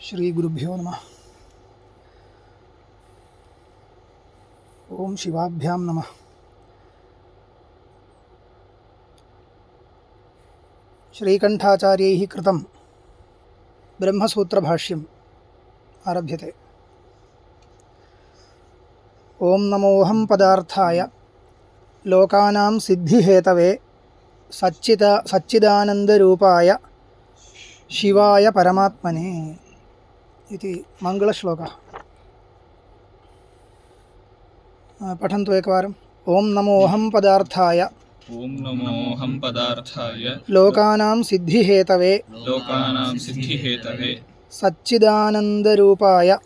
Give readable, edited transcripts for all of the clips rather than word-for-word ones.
श्री गुरुभ्यो नमः। ओम शिवाभ्याम नमः। श्रीकंठाचार्यैः कृतं ब्रह्मसूत्रभाष्यम् आरभ्यते। ओम नमोऽहं पदार्थाय लोकानां सिद्धिहेतवे सच्चिदानन्दरूपाय शिवाय परमात्मने इति मङ्गलश्लोकः। पठन्तु एकवारम्। ओम नमोऽहं पदार्थाय ओम नमोऽहं पदार्थाय लोकानां सिद्धिहेतवे सच्चिदानन्दरूपाय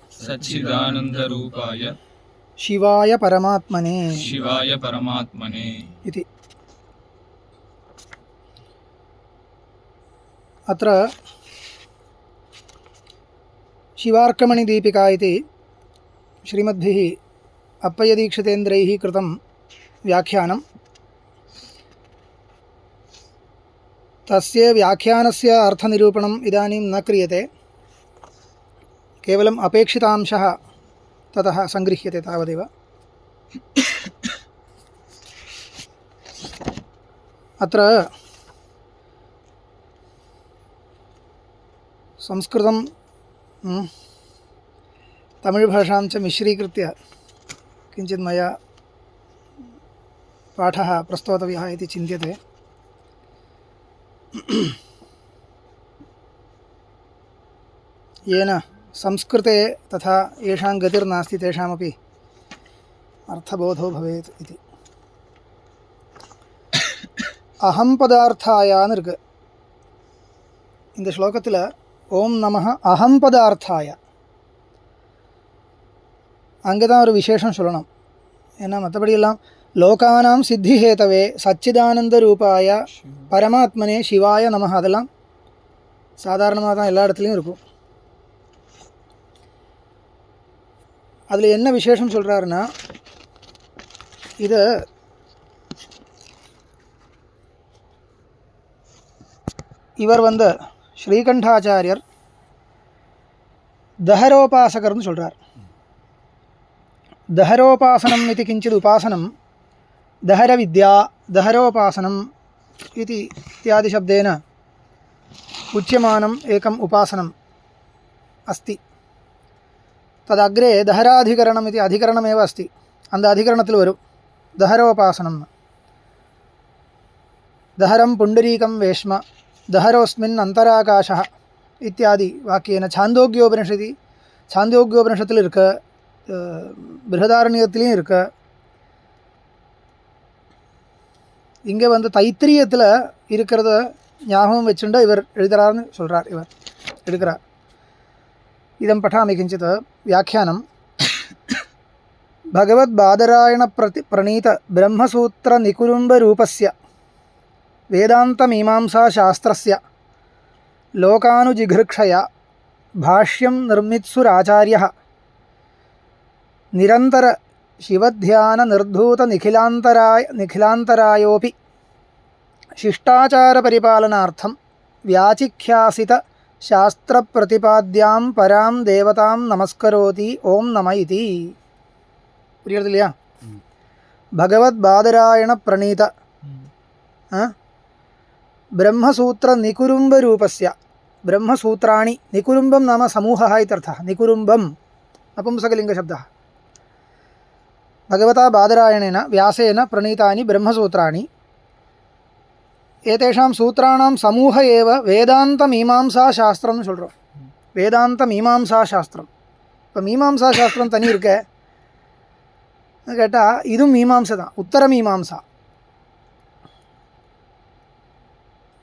शिवाय परमात्मने इति। अत्र शिवार्कमणिदीपिका इति श्रीमद्भिः अप्पय्यदीक्षितेन्द्रैः कृतं व्याख्यानं। तस्य व्याख्यानस्य अर्थनिरूपणम् इदानीं न क्रियते, केवलम् अपेक्षितांशः ततः सङ्गृह्यते तावदेव। अत्र संस्कृतं तमिळ्भाषां च मिश्रीकृत्य किञ्चित् मया पाठः प्रस्तोतव्यः इति चिन्त्यते। येन संस्कृते तथा येषां गतिर्नास्ति तेषामपि अर्थबोधो भवेत् इति। अहं पदार्थायाன்னு இருக்கு இந்த ஸ்லோகத்தில். ஓம் நமः அகம் பதார்த்தாய, அங்கே தான் ஒரு விசேஷம் சொல்லணும். ஏன்னா மற்றபடியெல்லாம் லோகானாம் சித்திஹேதவே சச்சிதானந்த ரூபாய பரமாத்மனே சிவாய நமः அதெல்லாம் சாதாரணமாக தான் எல்லா இடத்துலையும் இருக்கும். அதில் என்ன விசேஷம் சொல்கிறாருன்னா, இது இவர் ஸ்ரீகண்டாச்சாரியர் தஹரோபாசகர்னு சொல்கிறார். दहरोपासनम् इति किञ्चित् उपासनं, दहरविद्या दहरोपासनम् इति इत्यादिशब्देन उच्यमानम् एकम् उपासनम् अस्ति. तदग्रे दहराधिकरणम् इति अधिकरणमेव अस्ति. அந்த அதிகரணத்தில் வரும் दहरोपासनम्. दहरं पुण्डरीकं वेश्म दहरोऽस्मिन् अन्तराकाशः इत्यादि वाक्येन छान्दोग्योपनिषத்தில் இருக்க, பிருஹதாரண்யத்திலையும் இருக்க. இங்கே தைத்திரியத்தில் இருக்கிறத ஞாபகம் வச்சுட்டு இவர் எழுதுறாருன்னு சொல்கிறார். இவர் எடுக்கிறார். இதம் பठामि किञ्चित् व्याख्यानं. भगवद्बादरायण प्रणीत ब्रह्मसूत्रनिकुरुम्बरूपस्य वेदान्तमीमांसाशास्त्रस्य लोकानुजिघृक्षया भाष्यं निर्मित्सुराचार्यः निरंतर शिवध्यान निर्धूत निखिलांतरायोपि शिष्टाचार परिपालनार्थं व्याचिख्यासित शास्त्र प्रतिपाद्यां परां देवतां नमस्करोति ओम नमः इति. புரியுறது இல்லையா? भगवद्बादरायण प्रणीत ब्रह्मसूत्र निकुरुम्ब रूपस्य, ब्रह्मसूत्राणि निकुरुम्बं नाम समूहः इत्यर्थः. निकुरुम्बं नपुंसकलिङ्गशब्दः. भगवता बादरायणेन व्यासेन प्रणीतानि ब्रह्मसूत्राणि, एतेषां सूत्राणां समूह एव वेदान्तमीमांसाशास्त्रம்னு சொல்கிறோம். வேதாந்தமீமாம்சாசாஸ்திரம். இப்போ மீமாம்சாசாஸ்திரம் தனி இருக்க கேட்டால் இதுவும் மீமாம்சை தான், உத்தர மீமாம்சா.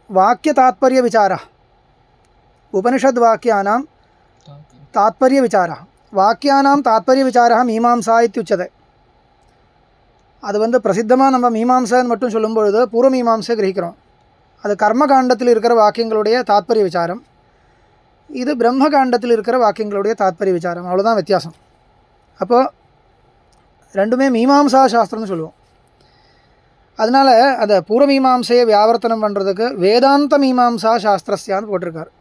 वाक्यतात्पर्यविचारः, उपनिषद्वाक्यानां तात्पर्यविचारः, वाक्यानां तात्पर्यविचारः मीमांसा इत्युच्यते. அது பிரசித்தமாக நம்ம மீமாம்சைன்னு மட்டும் சொல்லும்பொழுது பூர்வமீமாம்சை கிரகிக்கிறோம். அது கர்மகாண்டத்தில் இருக்கிற வாக்கியங்களுடைய தாத்பரிய விசாரம். இது பிரம்மகாண்டத்தில் இருக்கிற வாக்கியங்களுடைய தாத்பரிய விசாரம். அவ்வளோதான் வித்தியாசம். அப்போது ரெண்டுமே மீமாம்சா சாஸ்திரம்னு சொல்லுவோம். அதனால் அதை பூர்வமீமாம்சையை வியாவர்த்தனம் பண்ணுறதுக்கு வேதாந்த மீமாம்சா சாஸ்திரஸ்யான்னு போட்டிருக்கார்.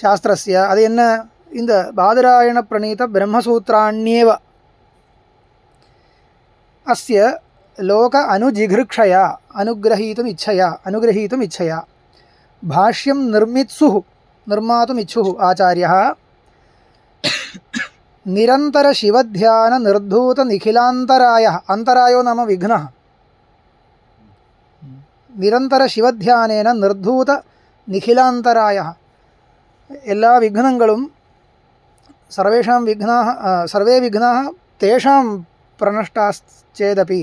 சாஸ்திரஸ்ய அது என்ன இந்த பாதராயண பிரணீத பிரம்மசூத்ராண்யேவ அஸ்ய லோக அனுஜிகிருக்ஷயா அனுகிரஹீதும் இச்சயா பாஷ்யம் நிர்மாத்தும் இச்சுः ஆச்சார்யः நிரந்தர சிவத்தியான நிர்தூத நிகிலாந்தராயः அந்தராயோ நாம விக்னः நிரந்தர சிவத்தியானேன நிர்தூத நிகிலாந்தராயः எல்லா விக்னங்களும் सर्वे विघ्नाः तेषां प्रणष्टाश्चेदपि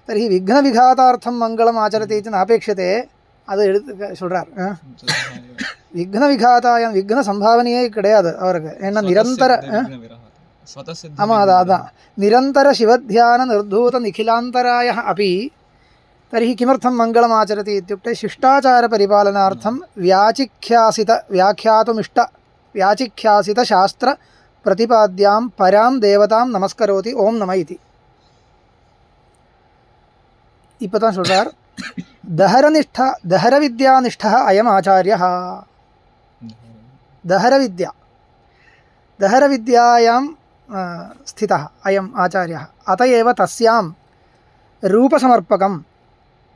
तर्हि विघ्नविघातार्थं मङ्गलम् आचरति इति नापेक्षते அது சொல்கிறார் விக்ன விகாதாயம் விக்ன சம்பாவனையே கிடையாது அவருக்கு ஏன்னா நிரந்தர ஆமாம் அதான் நிரந்தர சிவத்தியான நிர்தூத நிகிலாந்தராய அப்படி तर्हि किमर्थं मङ्गलम् आचरति इत्युक्ते शिष्टाचारपरिपालनार्थं व्याचिख्यासितशास्त्रप्रतिपाद्यां परां देवतां नमस्करोति ओम नमः इति இப்போ தான் சொல்கிறார் दहरविद्यानिष्ठः अयम् आचार्यः दहरविद्यायां स्थितः अयम् आचार्यः अत एव तस्यां रूपसमर्पकं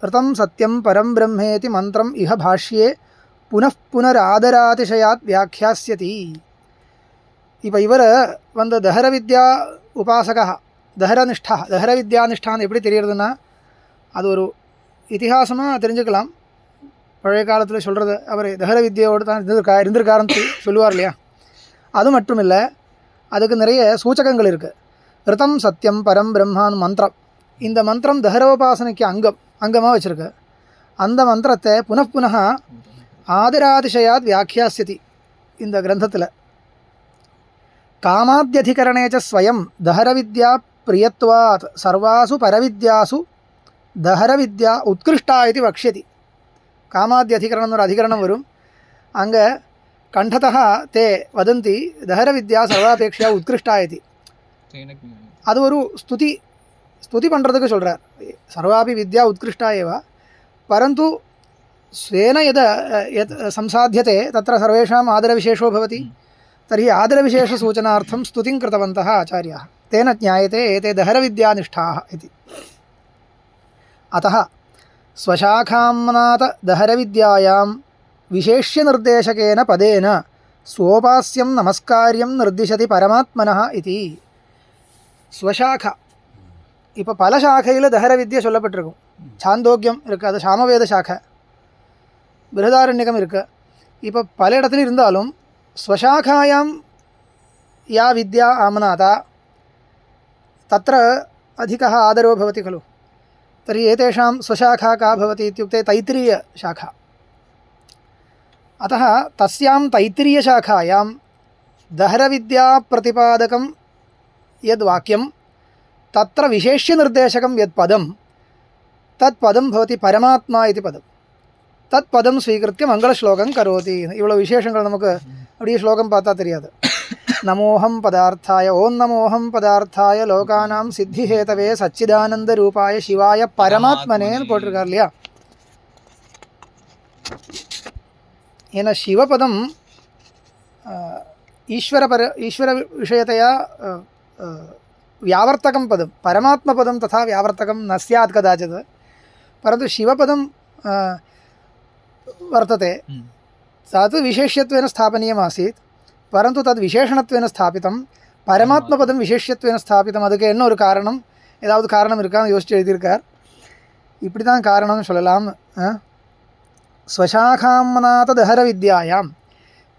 ऋतं सत्यं परं ब्रह्मेति मन्त्रम् इह भाष्ये पुनः पुनरादरातिशयात् व्याख्यास्यति இப்போ இவர் வந்து தஹரவித்யா உபாசகः தஹரவித்யானிஷ்டான்னு எப்படி தெரியறதுன்னா அது ஒரு இதிகாசமாக தெரிஞ்சுக்கலாம். பழைய காலத்தில் சொல்கிறது அவர் தஹர வித்யோடு தான் இருந்திருக்காருன்னு சொல்லுவார் இல்லையா. அது மட்டும் இல்லை, அதுக்கு நிறைய சூச்சகங்கள் இருக்குது. ரிதம் சத்தியம் பரம் பிரம்மான்னு மந்திரம், இந்த மந்திரம் தஹரோபாசனைக்கு அங்கமாக வச்சுருக்கு. அந்த மந்திரத்தை புனః ஆதிராதிசயாத் வியாக்கியாஸ்யதி இந்த கிரந்தத்தில். காமாத்யதிகரணே ச ஸ்வயம் தஹரவித்யா பிரியத்வாத் சர்வாசு பரவித்யாசு தஹரவித்யா உத்கிருஷ்டா இது வக்ஷதி. காமாத்யதிகரணம் ஒரு அதிகரணம் வரும். அங்கே கண்டதா தே வதந்தி தஹரவித்யா சர்வாபேட்சா உத்கிருஷ்டா இது. அது ஒரு ஸ்துதி பண்ணுறதுக்கு சொல்கிறார். சர்வாபி வித்யா உத்கிருஷ்டா ஏவ பரந்து ஸ்வேன யத் संसाध्यते तत्र सर्वेषाम् आदरविशेषो भवति. तर्हि आदरविशेषसूचनार्थं स्तुतिं कृतवन्तः आचार्याः. तेन ज्ञायते एते दहरविद्यानिष्ठाः इति. अतः स्वशाखाम्नात दहरविद्यायां विशेष्यनिर्देशकेन पदेन स्वोपास्यं नमस्कार्यं निर्दिशति परमात्मनः इति. स्वशाखा இப்போ பல சாக்கையில் தஹர வித்யை சொல்லப்பட்டிருக்கும். சாந்தோக்கியம் இருக்குது, அது சாமவேத சாக்கை. பிருஹதாரண்யகம் இருக்குது. இப்போ பல இடத்துல இருந்தாலும் ஸ்வசாக்காயாம் யா வித்யா ஆமனாதா तत्र अधिकः आदरो भवति खलु. तर्हि एतेषां स्वशाखा का भवति इत्युक्ते तैत्तिरीयशाखा. अतः तस्यां तैत्तिरीयशाखायां दहरविद्याप्रतिपादकं यद्वाक्यं तत्र विशेष्यनिर्देशकं यत्पदं तत्पदं भवति परमात्मा इति पदं. तत्पदं स्वीकृत्य मङ्गलश्लोकं करोति. इवळु विशेषங்கள் நமக்கு அப்படியே ஸ்லோகம் பார்த்தா தெரியாது. நமோஹம் பதார்த்தாய ஓம் நமோஹம் பதார்த்தாய லோகானாம் சித்திஹேதவே சச்சிதானந்த ரூபாய சிவாய பரமாத்மனேன்னு போட்டிருக்கார் இல்லையா. ஏன்னா சிவபதம் ईश्वर विषयतया व्यावर्तकं पदं, परमात्मपदं तथा व्यावर्तकं न स्यात् कदाचित्. परन्तु शिवपदं वर्तते. तत् विशेष्यत्वेन स्थापनीयमासीत्. परन्तु तद् विशेषणत्वेन स्थापितं. परमात्मपदं विशेष्यत्वेन स्थापितं. அதுக்கு என்ன ஒரு காரணம், ஏதாவது காரணம் இருக்கான்னு யோசிச்சு எழுதியிருக்கார். இப்படி தான் காரணம் சொல்லலாம். स्वशाखाम्नात दहरविद्यायां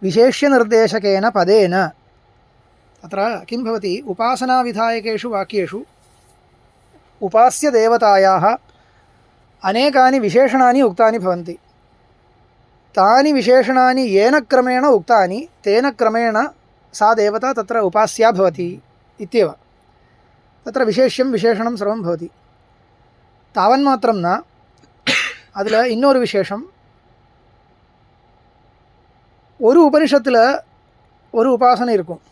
विशेष्यनिर्देशकेन पदेन तत्र किं भवति, उपासनाविधायकेषु वाक्येषु उपास्यदेवतायाः अनेकानि विशेषणानि उक्तानि भवन्ति. तानि विशेषणानि येन क्रमेण उक्तानि तेन क्रमेण सा देवता तत्र उपास्या भवति इत्येव. तत्र विशेष्यं विशेषणं सर्वं भवति. तावन्मात्रं न, அதில் இன்னொரு விசேஷம், ஒரு உபனிஷத்தில் ஒரு உபாசனை இருக்கும்,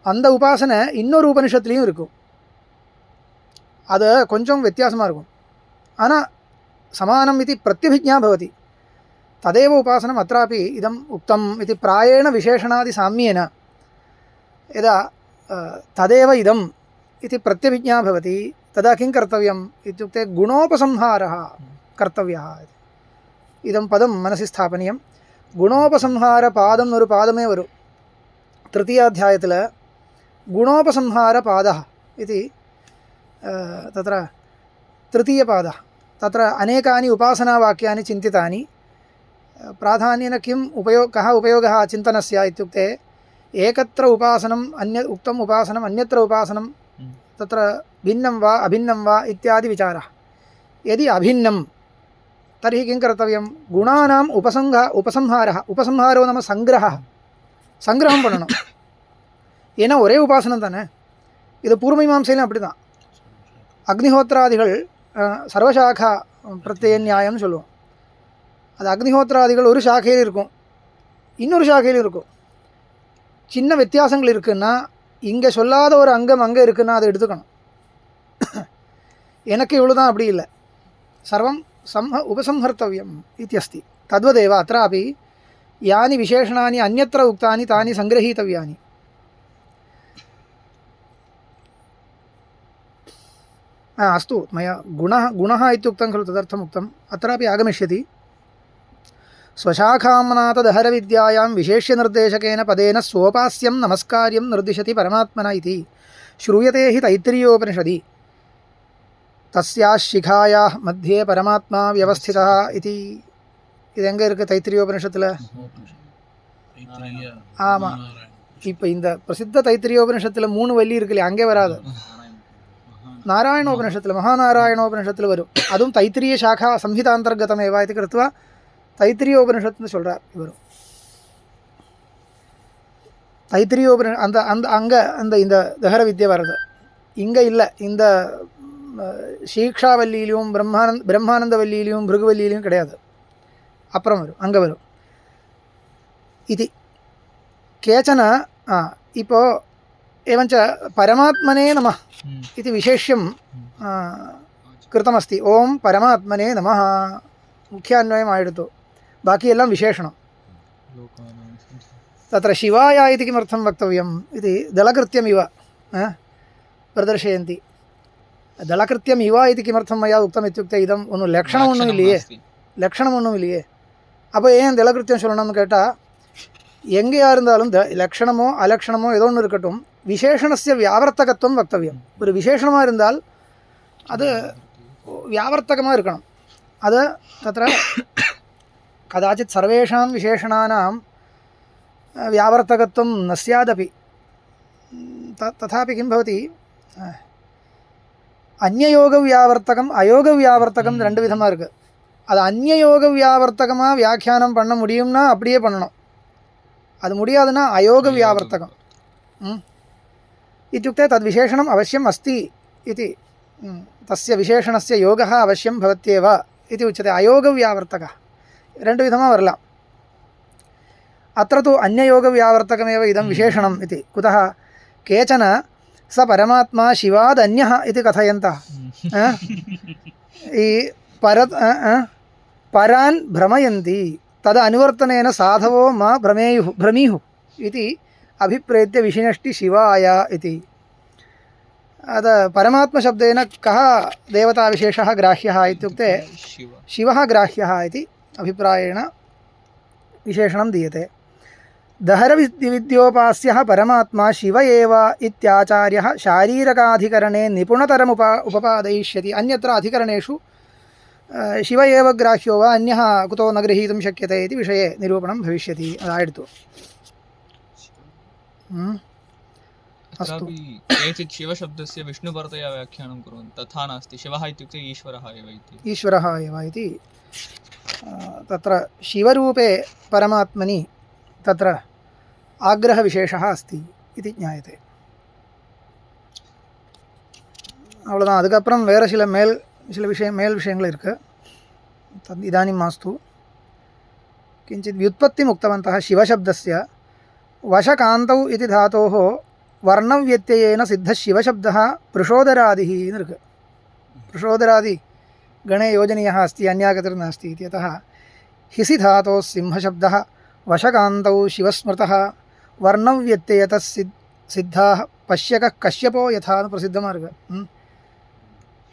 அந்த உபாசனை இன்னொரு உபனிஷத்துலேயும் இருக்கும். அது கொஞ்சம் வித்தியாசமாக இருக்கும். ஆனால் சமானம் இது பிரத்யபிஜ்ஞா பவதி. तदेव उपासनम् अत्रापि इदम् उक्तम् इति प्रायेण विशेषणादिसाम्येन यदा तदेव इदम् इति प्रत्यभिज्ञा भवति तदा किं कर्तव्यम् इत्युक्ते गुणोपसंहारः कर्तव्यः. इदं पदं मनसि स्थापनीयं. गुणोपसंहारपादम् ഒരു പാദമേ വരൂ. तृतीयाध्यायത്തിൽ गुणोपसंहारपादः इति तत्र तृतीयपादः. तत्र अनेकानि उपासनावाक्यानि चिन्तितानि. प्राधान्येन कः उपयोगः चिन्तनस्य इत्युक्ते एकत्र उपासनम् उक्तम् उपासनम् अन्यत्र उपासनं तत्र भिन्नं वा अभिन्नं वा इत्यादि विचारः. यदि अभिन्नं तर्हि किं कर्तव्यं? गुणानाम् उपसंहारः. उपसंहारो नाम சங்கிரகம் பண்ணணும். ஏன்னா ஒரே உபாசனம் தானே. இது பூர்வமீமாம்சையிலும் அப்படி தான். அக்னிஹோத்திராதிகள் சர்வசாகா பிரத்யய நியாயம்னு சொல்லுவோம். அது அக்னிஹோத்திராதிகள் ஒரு சாக்கையில் இருக்கும், இன்னொரு சாக்கையில் இருக்கும். சின்ன வித்தியாசங்கள் இருக்குன்னா இங்கே சொல்லாத ஒரு அங்கம் அங்கே இருக்குன்னா அதை எடுத்துக்கணும். எனக்கு இவ்வளோ தான், அப்படி இல்லை. சர்வம் உபசம்ஹர்த்தவ்யம் இத்தியஸ்தி. தத்வதேவ அत्रापि यानि विशेषणानि अन्यत्र उक्तानि तानि सङ्गृहीतव्यानि. अस्तु, मया गुणः इत्युक्तं खलु, तदर्थम् उक्तम्. अत्रापि आगमिष्यति. स्वशाखाम्नाथदहरविद्यायां विशेष्यनिर्देशकेन पदेन स्वोपास्यं नमस्कार्यं निर्दिशति परमात्मना इति श्रूयते हि तैत्तिरीयोपनिषदि. तस्याः शिखायाः मध्ये परमात्मा व्यवस्थितः इति. இது எங்கே இருக்குது? தைத்திரியோபனிஷத்தில். ஆமாம். இப்போ இந்த பிரசித்த தைத்திரியோபனிஷத்தில் 3 வள்ளி இருக்கு இல்லையா, அங்கே வராது. நாராயணோபனிஷத்தில், மகாநாராயணோபனிஷத்தில் வரும். அதுவும் தைத்திரிய சாக்கா சம்ஹிதாந்தர்கதமேவா இது கிருத்வா தைத்திரியோபனிஷத்துன்னு சொல்கிறார் இவர். தைத்திரியோபனிஷ அங்கே இந்த தஹர வித்யை வருது, இங்கே இல்லை. இந்த சீக்ஷாவல்லியிலையும் பிரம்மானந்தவல்லியிலையும் பிருகுவல்லியிலையும் கிடையாது. அப்புறம் வரும், அங்கே வரும். இது கேச்சன இப்போது एवञ्च परमात्मने नमः इति विशेष्यं कृतमस्ति. ओम परमात्मने नमः मुख्यान्वयम् आयिडतु, बाकी एल्लं विशेषणं. तत्र शिवाय इति किमर्थं वक्तव्यम् इति दलकृत्यमिव प्रदर्शयन्ति. दलकृत्यमिव इति किमर्थं मया उक्तम् इत्युक्ते इदं ಒಂದು ಲಕ್ಷಣವನ್ನು இல்லையே. அப்போ ஏன் தலகிருத்தியம் சொல்லணும்னு கேட்டால், எங்கேயா இருந்தாலும் லக்ஷணமோ அலக்ஷணமோ ஏதோ ஒன்று இருக்கட்டும், விசேஷணஸ்ய வியாவர்த்தகத்துவம் வக்தவியம். ஒரு விசேஷணமாக இருந்தால் அது வியாவர்த்தகமாக இருக்கணும். அது தத்திர கதாச்சித் சர்வேஷாம் விசேஷணானாம் வியாவர்த்தகத்துவம் न स्यादपि तथापि किं भवति, அந்நியோக வியாவர்த்தகம் அயோக வியாவர்த்தகம் ரெண்டு விதமாக இருக்குது. அது அந்நியோக வியாவர்த்தகமாக வியாக்கியானம் பண்ண முடியும்னா அப்படியே பண்ணணும். அது முடியாதுன்னா அயோக வியாவர்த்தகம். इत्युक्ते तद्विशेषणम् अवश्यम् अस्ति इति, तस्य विशेषणस्य योगः अवश्यं भवत्येव इति उच्यते. अयोगव्यावर्तकः रेण्डु विधमा वरलाम्. अत्र तु अन्ययोगव्यावर्तकमेव इदं विशेषणम् इति. कुतः? केचन स परमात्मा शिवादन्यः इति कथयन्तः परान् भ्रमयन्ति, तद अनुवर्तनेन साधवो मा भ्रमीयुः इति अभिप्रेत्य विशिनष्टि शिवाय इति. अद परमात्मशब्देन कः देवताविशेषः ग्राह्यः इत्युक्ते शिवः ग्राह्यः इति अभिप्रायेण विशेषणं दीयते. दहरविद्योपास्यः परमात्मा शिव एव इत्याचार्यः शारीरकाधिकरणे निपुणतरम् उपपादयिष्यति. अन्यत्र अधिकरणेषु शिव एव ग्राह्यो वा अन्यः कुतो न गृहीतुं शक्यते इति विषये निरूपणं भविष्यति. अदायितु. अस्तु, केचित् शिवशब्दस्य विष्णुपरतया व्याख्यानं कुर्वन्ति, तथा नास्ति. शिवः इत्युक्ते ईश्वरः एव इति. ईश्वरः एव इति तत्र शिवरूपे परमात्मनि तत्र आग्रहविशेषः अस्ति इति ज्ञायते. அவ்வளோதான். அதுக்கப்புறம் வேறு சில மேல் விஷயங்கள் இருக்குது. தத் இதானிம் மாஸ்து. किञ्चित् व्युत्पत्तिम् उक्तवन्तः. शिवशब्दस्य वशकान्तौ इति धातोः वर्णव्यत्ययेन सिद्धः शिवशब्दः पृषोदरादिः पृषोदरादि गणे योजनीयः अस्ति, अन्यागतिर्नास्ति इत्यतः हिसि धातोः सिंहशब्दः वशकान्तौ शिवस्मृतः वर्णव्यत्ययतः सिद्धाः पश्यकः कश्यपो यथा प्रसिद्धமாக இருக்குது.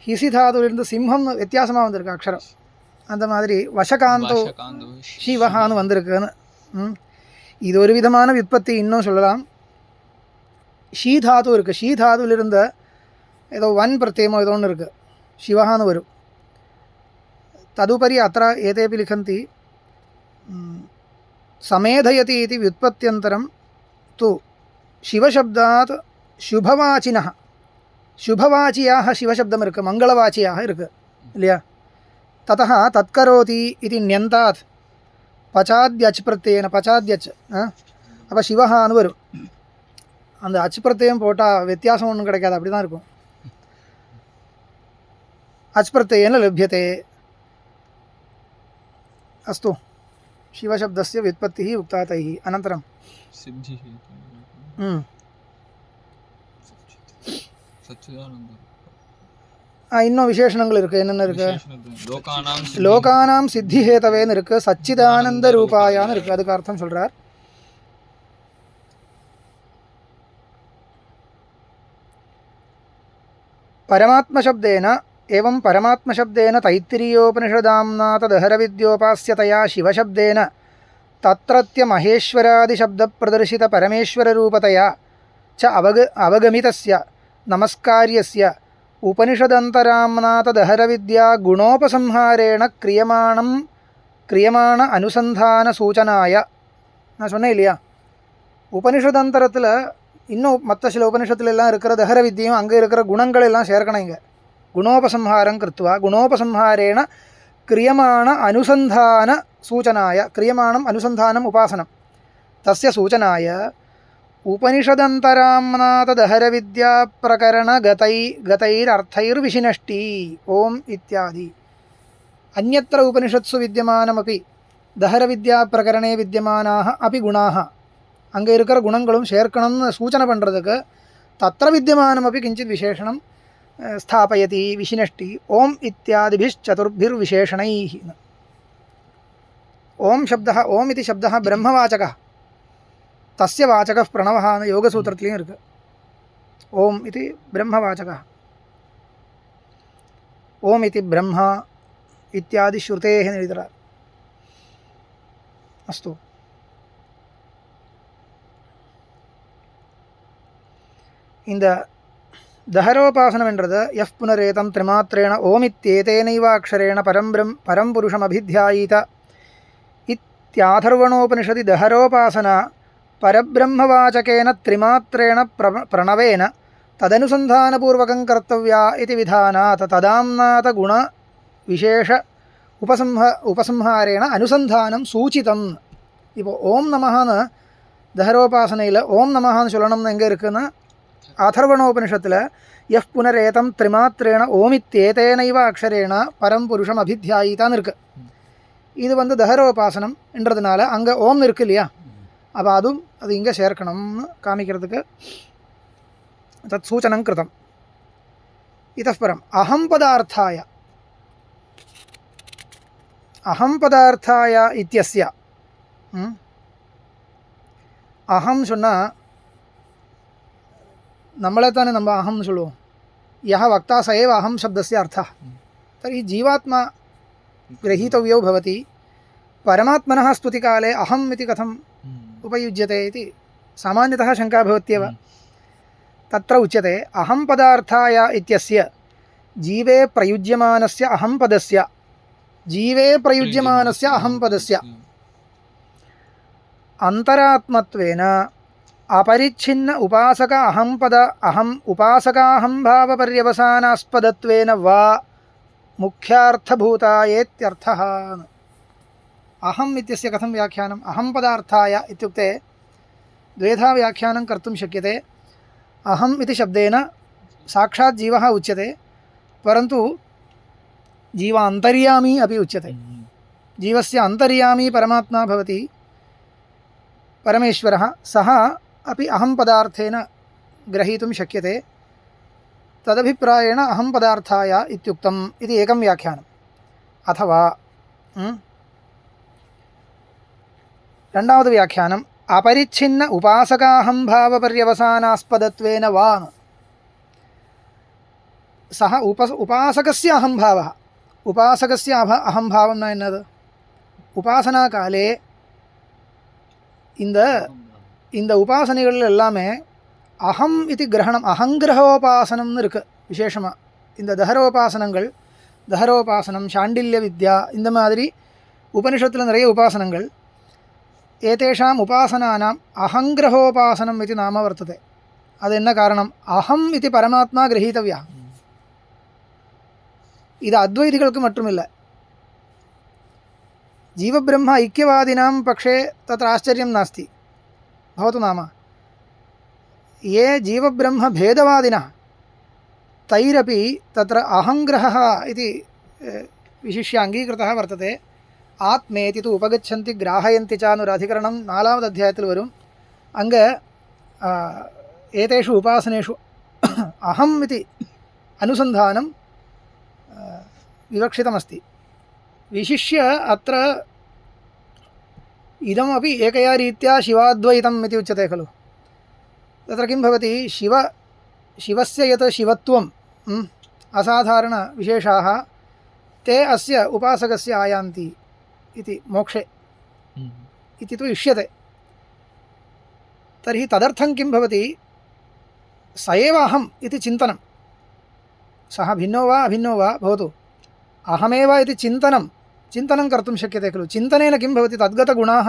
ஹிசி தாதுவிலிருந்து சிம்ஹம் வித்தியாசமாக வந்திருக்கு அக்ஷரம். அந்த மாதிரி வசகாந்தோ சிவஹான்னு வந்திருக்குன்னு. இது ஒரு விதமான விற்பத்தி. இன்னும் சொல்லலாம், ஷீ தாது இருக்குது. ஷீ தாதுவிலிருந்த ஏதோ வன் பிரத்யேகமோ ஏதோ ஒன்று இருக்குது, சிவஹான்னு வரும். तदुपरि अत्र एतेपि लिखन्ति समेधयति इति व्युत्पत्त्यन्तरं तु शिवशब्दात् शुभवाचिनः शुभवाचियाः शिवशब्दम् इरुक्कु मङ्गलवाचियाः इरुक्कु इल्लैया ततः तत्करोति इति ण्यन्तात् पचाद्यच् प्रत्ययेन पचाद्यच् அப்போ சிவஹான்னு வரும். அந்த அச்சு பிரत्यயம் போட்டால் வித்தியாசம் ஒன்றும் கிடைக்காது, அப்படி தான் இருக்கும். அச் பிரत्ययेन लभ्यते. अस्तु, शिवशब्दस्य व्युत्पत्तिः उक्ता तैः. अनन्तरं இன்னும் விசேஷணங்கள் இருக்குது. என்னென்ன இருக்குது? லோகானாம் சித்தி ஹேதவேன்னு இருக்குது, சச்சிதானந்த ரூபாயான்னு இருக்குது. அதுக்கு அர்த்தம் சொல்கிறார். परमात्मशब्देन एवं परमात्मशब्देन तैत्तिरीयोपनिषदाम्ना तदहरविद्योपास्यतया शिवशब्देन तत्रत्य महेश्वरादिशब्दप्रदर्शितपरमेश्वररूपतया च अवगमितस्य नमस्कार्यस्य उपनिषदन्तराम्ना तदहरविद्या गुणोपसंहारेण क्रियमाण अनुसन्धानसूचनाय. நான் சொன்னேன் இல்லையா, உபனிஷதந்தரத்தில் இன்னும் மற்ற சில உபனிஷத்துலெல்லாம் இருக்கிற தஹர வித்தியும் அங்கே இருக்கிற குணங்கள் எல்லாம் சேர்க்கணும். இங்கே குணோபசம்ஹாரம் கிருத்வா குணோபசம்ஹாரேண கிரியமான அனுசந்தான சூச்சனாய, கிரியமானம் அனுசந்தானம் உபாசனம், தஸ்ய சூச்சனாய உபனிஷதந்தராம்னா தஹர வித்யா பிரகரண கதைரர்த்தைர்விஷினஷ்டி ஓம் இத்தியாதி. அந்யத்ர உபனிஷத்சு வித்யமானமபி தஹர வித்யா பிரகரணே வித்யமானாः अपि गुणाः, அங்கே இருக்கிற குணங்களும் சேர்க்கணும்னு சூச்சனை பண்ணுறதுக்கு தத்திர வித்தியமானமப்பி கிஞ்சித் விசேஷணம் ஸ்தாபயதி விசினஷ்டி ஓம் இத்தியாதிபிश्चतुर्भिर्विशेषणैः. ஓம் சப்தः, ஓம் இது சப்தः பிரம்மவாச்சகः, தஸ்ய வாச்சகः பிரணவஹான்னு யோகசூத்திரத்துலேயும் இருக்குது. ஓம் இது பிரம்மவாச்சகः, ஓம் இது பிரம்மா இத்தியாதி ஸ்ருதேஹ்னு எழுதுகிறார். அஸ்து, இந்த தஹரோபாசனம் என்றது எஃப் புனரேதம் திரிமாத்திரேண ஓமித்யேதேனைவ அக்ஷரேண பரம் புருஷம் அபித்யாயீத இத்யாதர்வணோபனிஷதி தஹரோபாசனா பரபிரம்மவாச்சகேன திரிமாத்திரேண பிரணவேன ததனுசந்தானபூர்வகம் கர்த்தவ்யா இது விதானாத் ததாம்நாத குண விசேஷ உபசம்ஹாரேண அனுசந்தானம் சூச்சிதம். இப்போ ஓம் நமஹான்னு தஹரோபாசனையில் ஓம் நமஹான்னு சொல்லணும்னு எங்கே இருக்குன்னா ஆதர்வணோபனிஷத்தில் எஃப் புனரேதம் திரிமாத்திரேண ஓமித்யேதேனைவ அக்ஷரேண பரம் புருஷம் அபித்யாயிதான்னு இருக்குது. இது தஹரோபாசனம் என்றதுனால அங்கே ஓம் இருக்குது இல்லையா, அப்போ அதுவும் அது இங்கே சேர்க்கணும்னு காமிக்கிறதுக்கு தத் சூச்சனம் கிருதம். இதः பரம் அஹம் பதார்த்தாய இத்தியஸ்ய அஹம் சொன்னால் நம்மளே தானே நம்ம அஹம்னு சொல்லுவோம். யஹ வக்தா ச ஏவ அஹம் சப்தஸ்ய அர்த்தः. तर्हि जीवात्मा ग्रहीतव्यो भवति. परमात्मनः स्तुतिकाले अहम् इति कथम् उपयुज्यते इति सामान्यतः शङ्का भवत्येव. तत्र उच्यते अहं पदार्थाय इत्यस्य जीवे प्रयुज्यमानस्य अहं पदस्य अन्तरात्मत्वेन अपरिच्छिन्न उपासक अहम् उपासकाहं भावपर्यवसानास्पदत्वेन वा मुख्यार्थभूतायेत्यर्थः. अहम् इत्यस्य कथं व्याख्यानम्? अहं पदार्थाय इत्युक्ते द्वेधा व्याख्यानं कर्तुं शक्यते. अहम् इति शब्देन साक्षात् जीवः उच्यते, परन्तु जीव अन्तर्यामी अपि उच्यते. जीवस्य अन्तर्यामी परमात्मा भवति परमेश्वरः, सः अपि अहं पदार्थेन ग्रहीतुं शक्यते. तदभिप्रायेण अहं पदार्थाय इत्युक्तम् इति एकं व्याख्यानम्. अथवा രണ്ടാമത് വ്യാഖ്യാനം അപരിച്ഛിന്ന ഉപാസകാഹംഭാവപര്യവസാനാസ്പദത്വേന വാ. സഹ ഉപാസകസ്യ അഹംഭാവः. ഉപാസകസ്യ അഹംഭാവം എന്നത് உபாசனாகாலே இந்த உபாசனைகள் எல்லாமே அகம் இது கிரகணம், அகங்கிரகோபாசனம்னு இருக்குது விசேஷமாக. இந்த தஹரோபாசனம், சாண்டில்ய வித்யா, இந்த மாதிரி உபனிஷத்தில் நிறைய உபாசனங்கள். ஏதேஷாம் உபாசனானாம் அகங்கிரகோபாசனம் இது நாம வர்த்ததே. அது என்ன காரணம்? அகம் இது பரமாத்மா கிரகீதவ்யா. இது அத்வைதிகளுக்கு மட்டுமில்லை, जीवब्रह्म ऐक्यवादिनां पक्षे तत्र आश्चर्यं नास्ति. भवतु नाम ये जीवब्रह्मभेदवादिनः तैरपि तत्र अहङ्ग्रहः इति विशिष्य अङ्गीकृतः वर्तते. आत्मेति तु उपगच्छन्ति ग्राहयन्ति च अनुराधिकरणं 4வது अध्यायத்தில் वरुम्. अङ्ग एतेषु उपासनेषु अहम् इति अनुसन्धानं विवक्षितमस्ति. विशिष्य अत्र इदमपि एकया रीत्या शिवाद्वैतम् इति उच्यते खलु. तत्र किं भवति? शिवस्य यत् शिवत्वम् असाधारणविशेषाः ते अस्य उपासकस्य आयान्ति इति मोक्षे इति तु इष्यते. तर्हि तदर्थं किं भवति? स एव अहम् इति चिन्तनं. सः भिन्नो वा अभिन्नो वा भवतु, अहमेव इति चिन्तनं कर्तुं शक्यते खलु. चिन्तनेन किं भवति? तद्गतगुणाः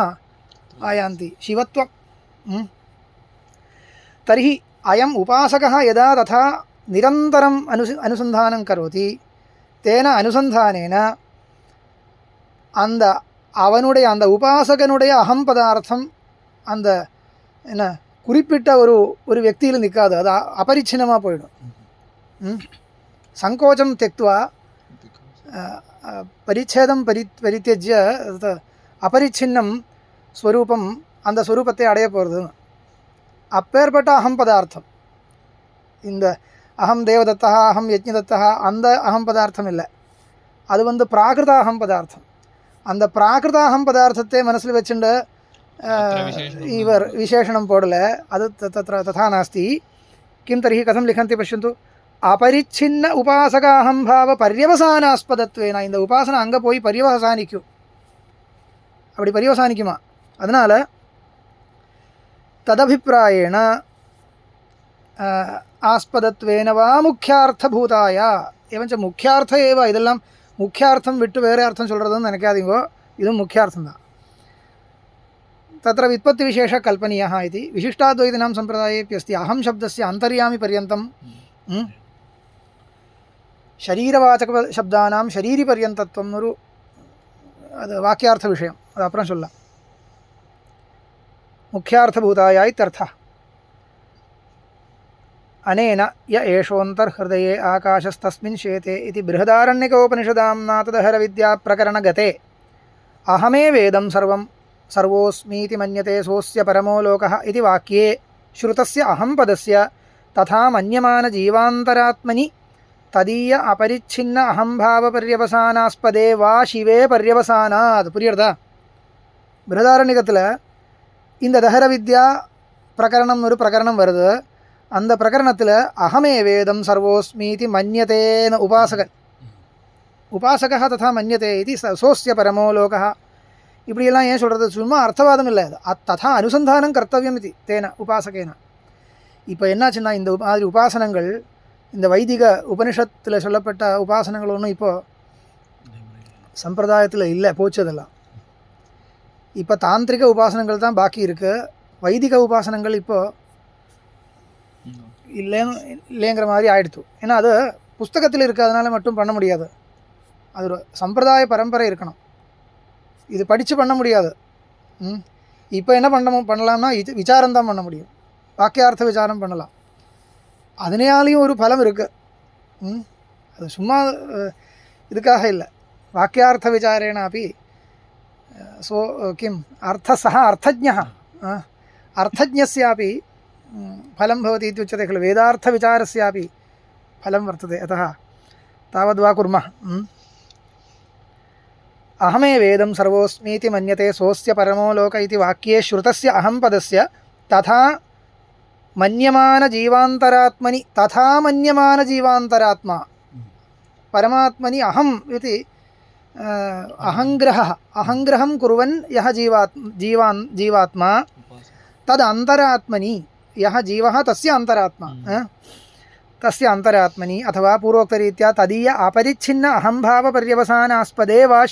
आयान्ति, शिवत्वं. तर्हि अयम् उपासकः यदा तथा निरन्तरम् अनुसन्धानं करोति, तेन अनुसन्धानेन அவனுடைய அந்த உபாசகனுடைய அகம் பதார்த்தம் அந்த என்ன குறிப்பிட்ட ஒரு व्यक्तिயில் நிற்காது, அது அபரிச்சின்னமாக போயிடும். சங்கோச்சம் त्यक्त्वा परिच्छेदं परित्यज्य अपरिच्छिन्नं स्वरूपம் அந்த ஸ்வரூபத்தை அடைய போகிறது. அப்பேற்பட்ட அகம் பதார்த்தம் இந்த அகம் தேவதத்தா, அகம் யஜ்ஞதத்தா, அந்த அகம் பதார்த்தம் இல்லை. அது பிராகிருத அகம் பதார்த்தம். அந்த பிராகிருத அகம் பதார்த்தத்தை மனசில் வச்சுண்டு இவர் விசேஷணம் போடல. அது தத்ர ததா நாஸ்தி. किं तर्हि कथं लिखन्ति पश्यन्तु. अपरिच्छिन्न उपासकाहंभाव पर्यवसानास्पदत्वेन. இந்த உபாசனை அங்கே போய் பரியவசானிக்கும். அப்படி பரியவசானிக்குமா? அதனால் तदभिप्रायेण आस्पदत्वेन वा मुख्यार्थभूताय. एवञ्च मुख्यार्थ एव. இதெல்லாம் मुख्यार्थं விட்டு வேறு அர்த்தம் சொல்கிறதுன்னு நினைக்காதீங்கோ, இதுவும் मुख्यार्थं தான். तत्र व्युत्पत्तिविशेषः कल्पनीयः इति विशिष्टाद्वैतिनां सम्प्रदायेऽपि अस्ति. अहं शब्दस्य अन्तर्यामि पर्यन्तं शरीरवाचकशब्दानां शरीरिपर्यन्तत्वं அது வாக்கியார்த்த விஷயம், அது அப்புறம் சொல்லலாம். मुख्यार्थभूताय इत्यर्थः. अनेन य एषोऽन्तर्हृदये आकाशस्तस्मिन् शेते इति बृहदारण्यकोपनिषदाम्नातदहरविद्याप्रकरणगते अहमे वेदं सर्वोऽस्मीति मन्यते सोऽस्य परमो लोकः इति वाक्ये श्रुतस्य अहं पदस्य तथा मन्यमानजीवान्तरात्मनि तदीय अपरिच्छिन्न अहंभावपर्यवसानास्पदे वा शिवे पर्यवसानात्. புரியுறதா? बृहदारण्यकத்தில் இந்த தஹர வித்யா பிரகரணம் ஒரு பிரகரணம் வருது. அந்த பிரகரணத்தில் அகமே வேதம் சர்வோஸ்மீதி மன்யத்தேன உபாசகः ததா மன்யத்தே இது சோஸ்ய பரமோ லோகः. இப்படியெல்லாம் ஏன் சொல்கிறது? சும்மா அர்த்தவாதம் இல்லை, அது ததா அனுசந்தானம் கர்த்தவியம் இது தேன உபாசகேன. இப்போ என்னாச்சுன்னா, இந்த மாதிரி உபாசனங்கள் இந்த வைதிக உபனிஷத்தில் சொல்லப்பட்ட உபாசனங்கள் ஒன்றும் இப்போது சம்பிரதாயத்தில் இல்லை, போச்சதெல்லாம். இப்போ தாந்திரிக உபாசனங்கள் தான் பாக்கி இருக்குது. வைதிக உபாசனங்கள் இப்போது இல்லைங்கிற மாதிரி ஆயிடுத்து. ஏன்னா அது புஸ்தகத்தில் இருக்கிறதுனால மட்டும் பண்ண முடியாது, அது ஒரு சம்பிரதாய பரம்பரை இருக்கணும். இது படித்து பண்ண முடியாது. இப்போ என்ன பண்ணலாம்னா விசாரம் தான் பண்ண முடியும், வாக்கியார்த்த விசாரம் பண்ணலாம். அதனாலையும் ஒரு பலம் இருக்குது. அது சும்மா இதுக்காக இல்லை. வாக்கியார்த்த விசாரேண அப்படி सो किम् अर्थसः अर्थज्ञः अर्थज्ञस्यापि फलं भवति इति उच्यते खलु. वेदार्थविचारस्यापि फलं वर्तते. अतः तावद्वा कुर्मः. अहमेवेदं सर्वोऽस्मीति मन्यते सोऽस्य परमो लोक इति वाक्ये श्रुतस्य अहं पदस्य तथा मन्यमानजीवान्तरात्मनि तथा मन्यमानजीवान्तरात्मा परमात्मनि अहम् इति अहङ्ग्रहं कुर्वन् यः जीवात्मा तद् अन्तरात्मनि यः जीवः तस्य अन्तरात्मा तस्य अन्तरात्मनि अथवा पूर्वोक्तरीत्या तदीय अपरिच्छिन्न अहंभावपर्यवसानास्पदे वा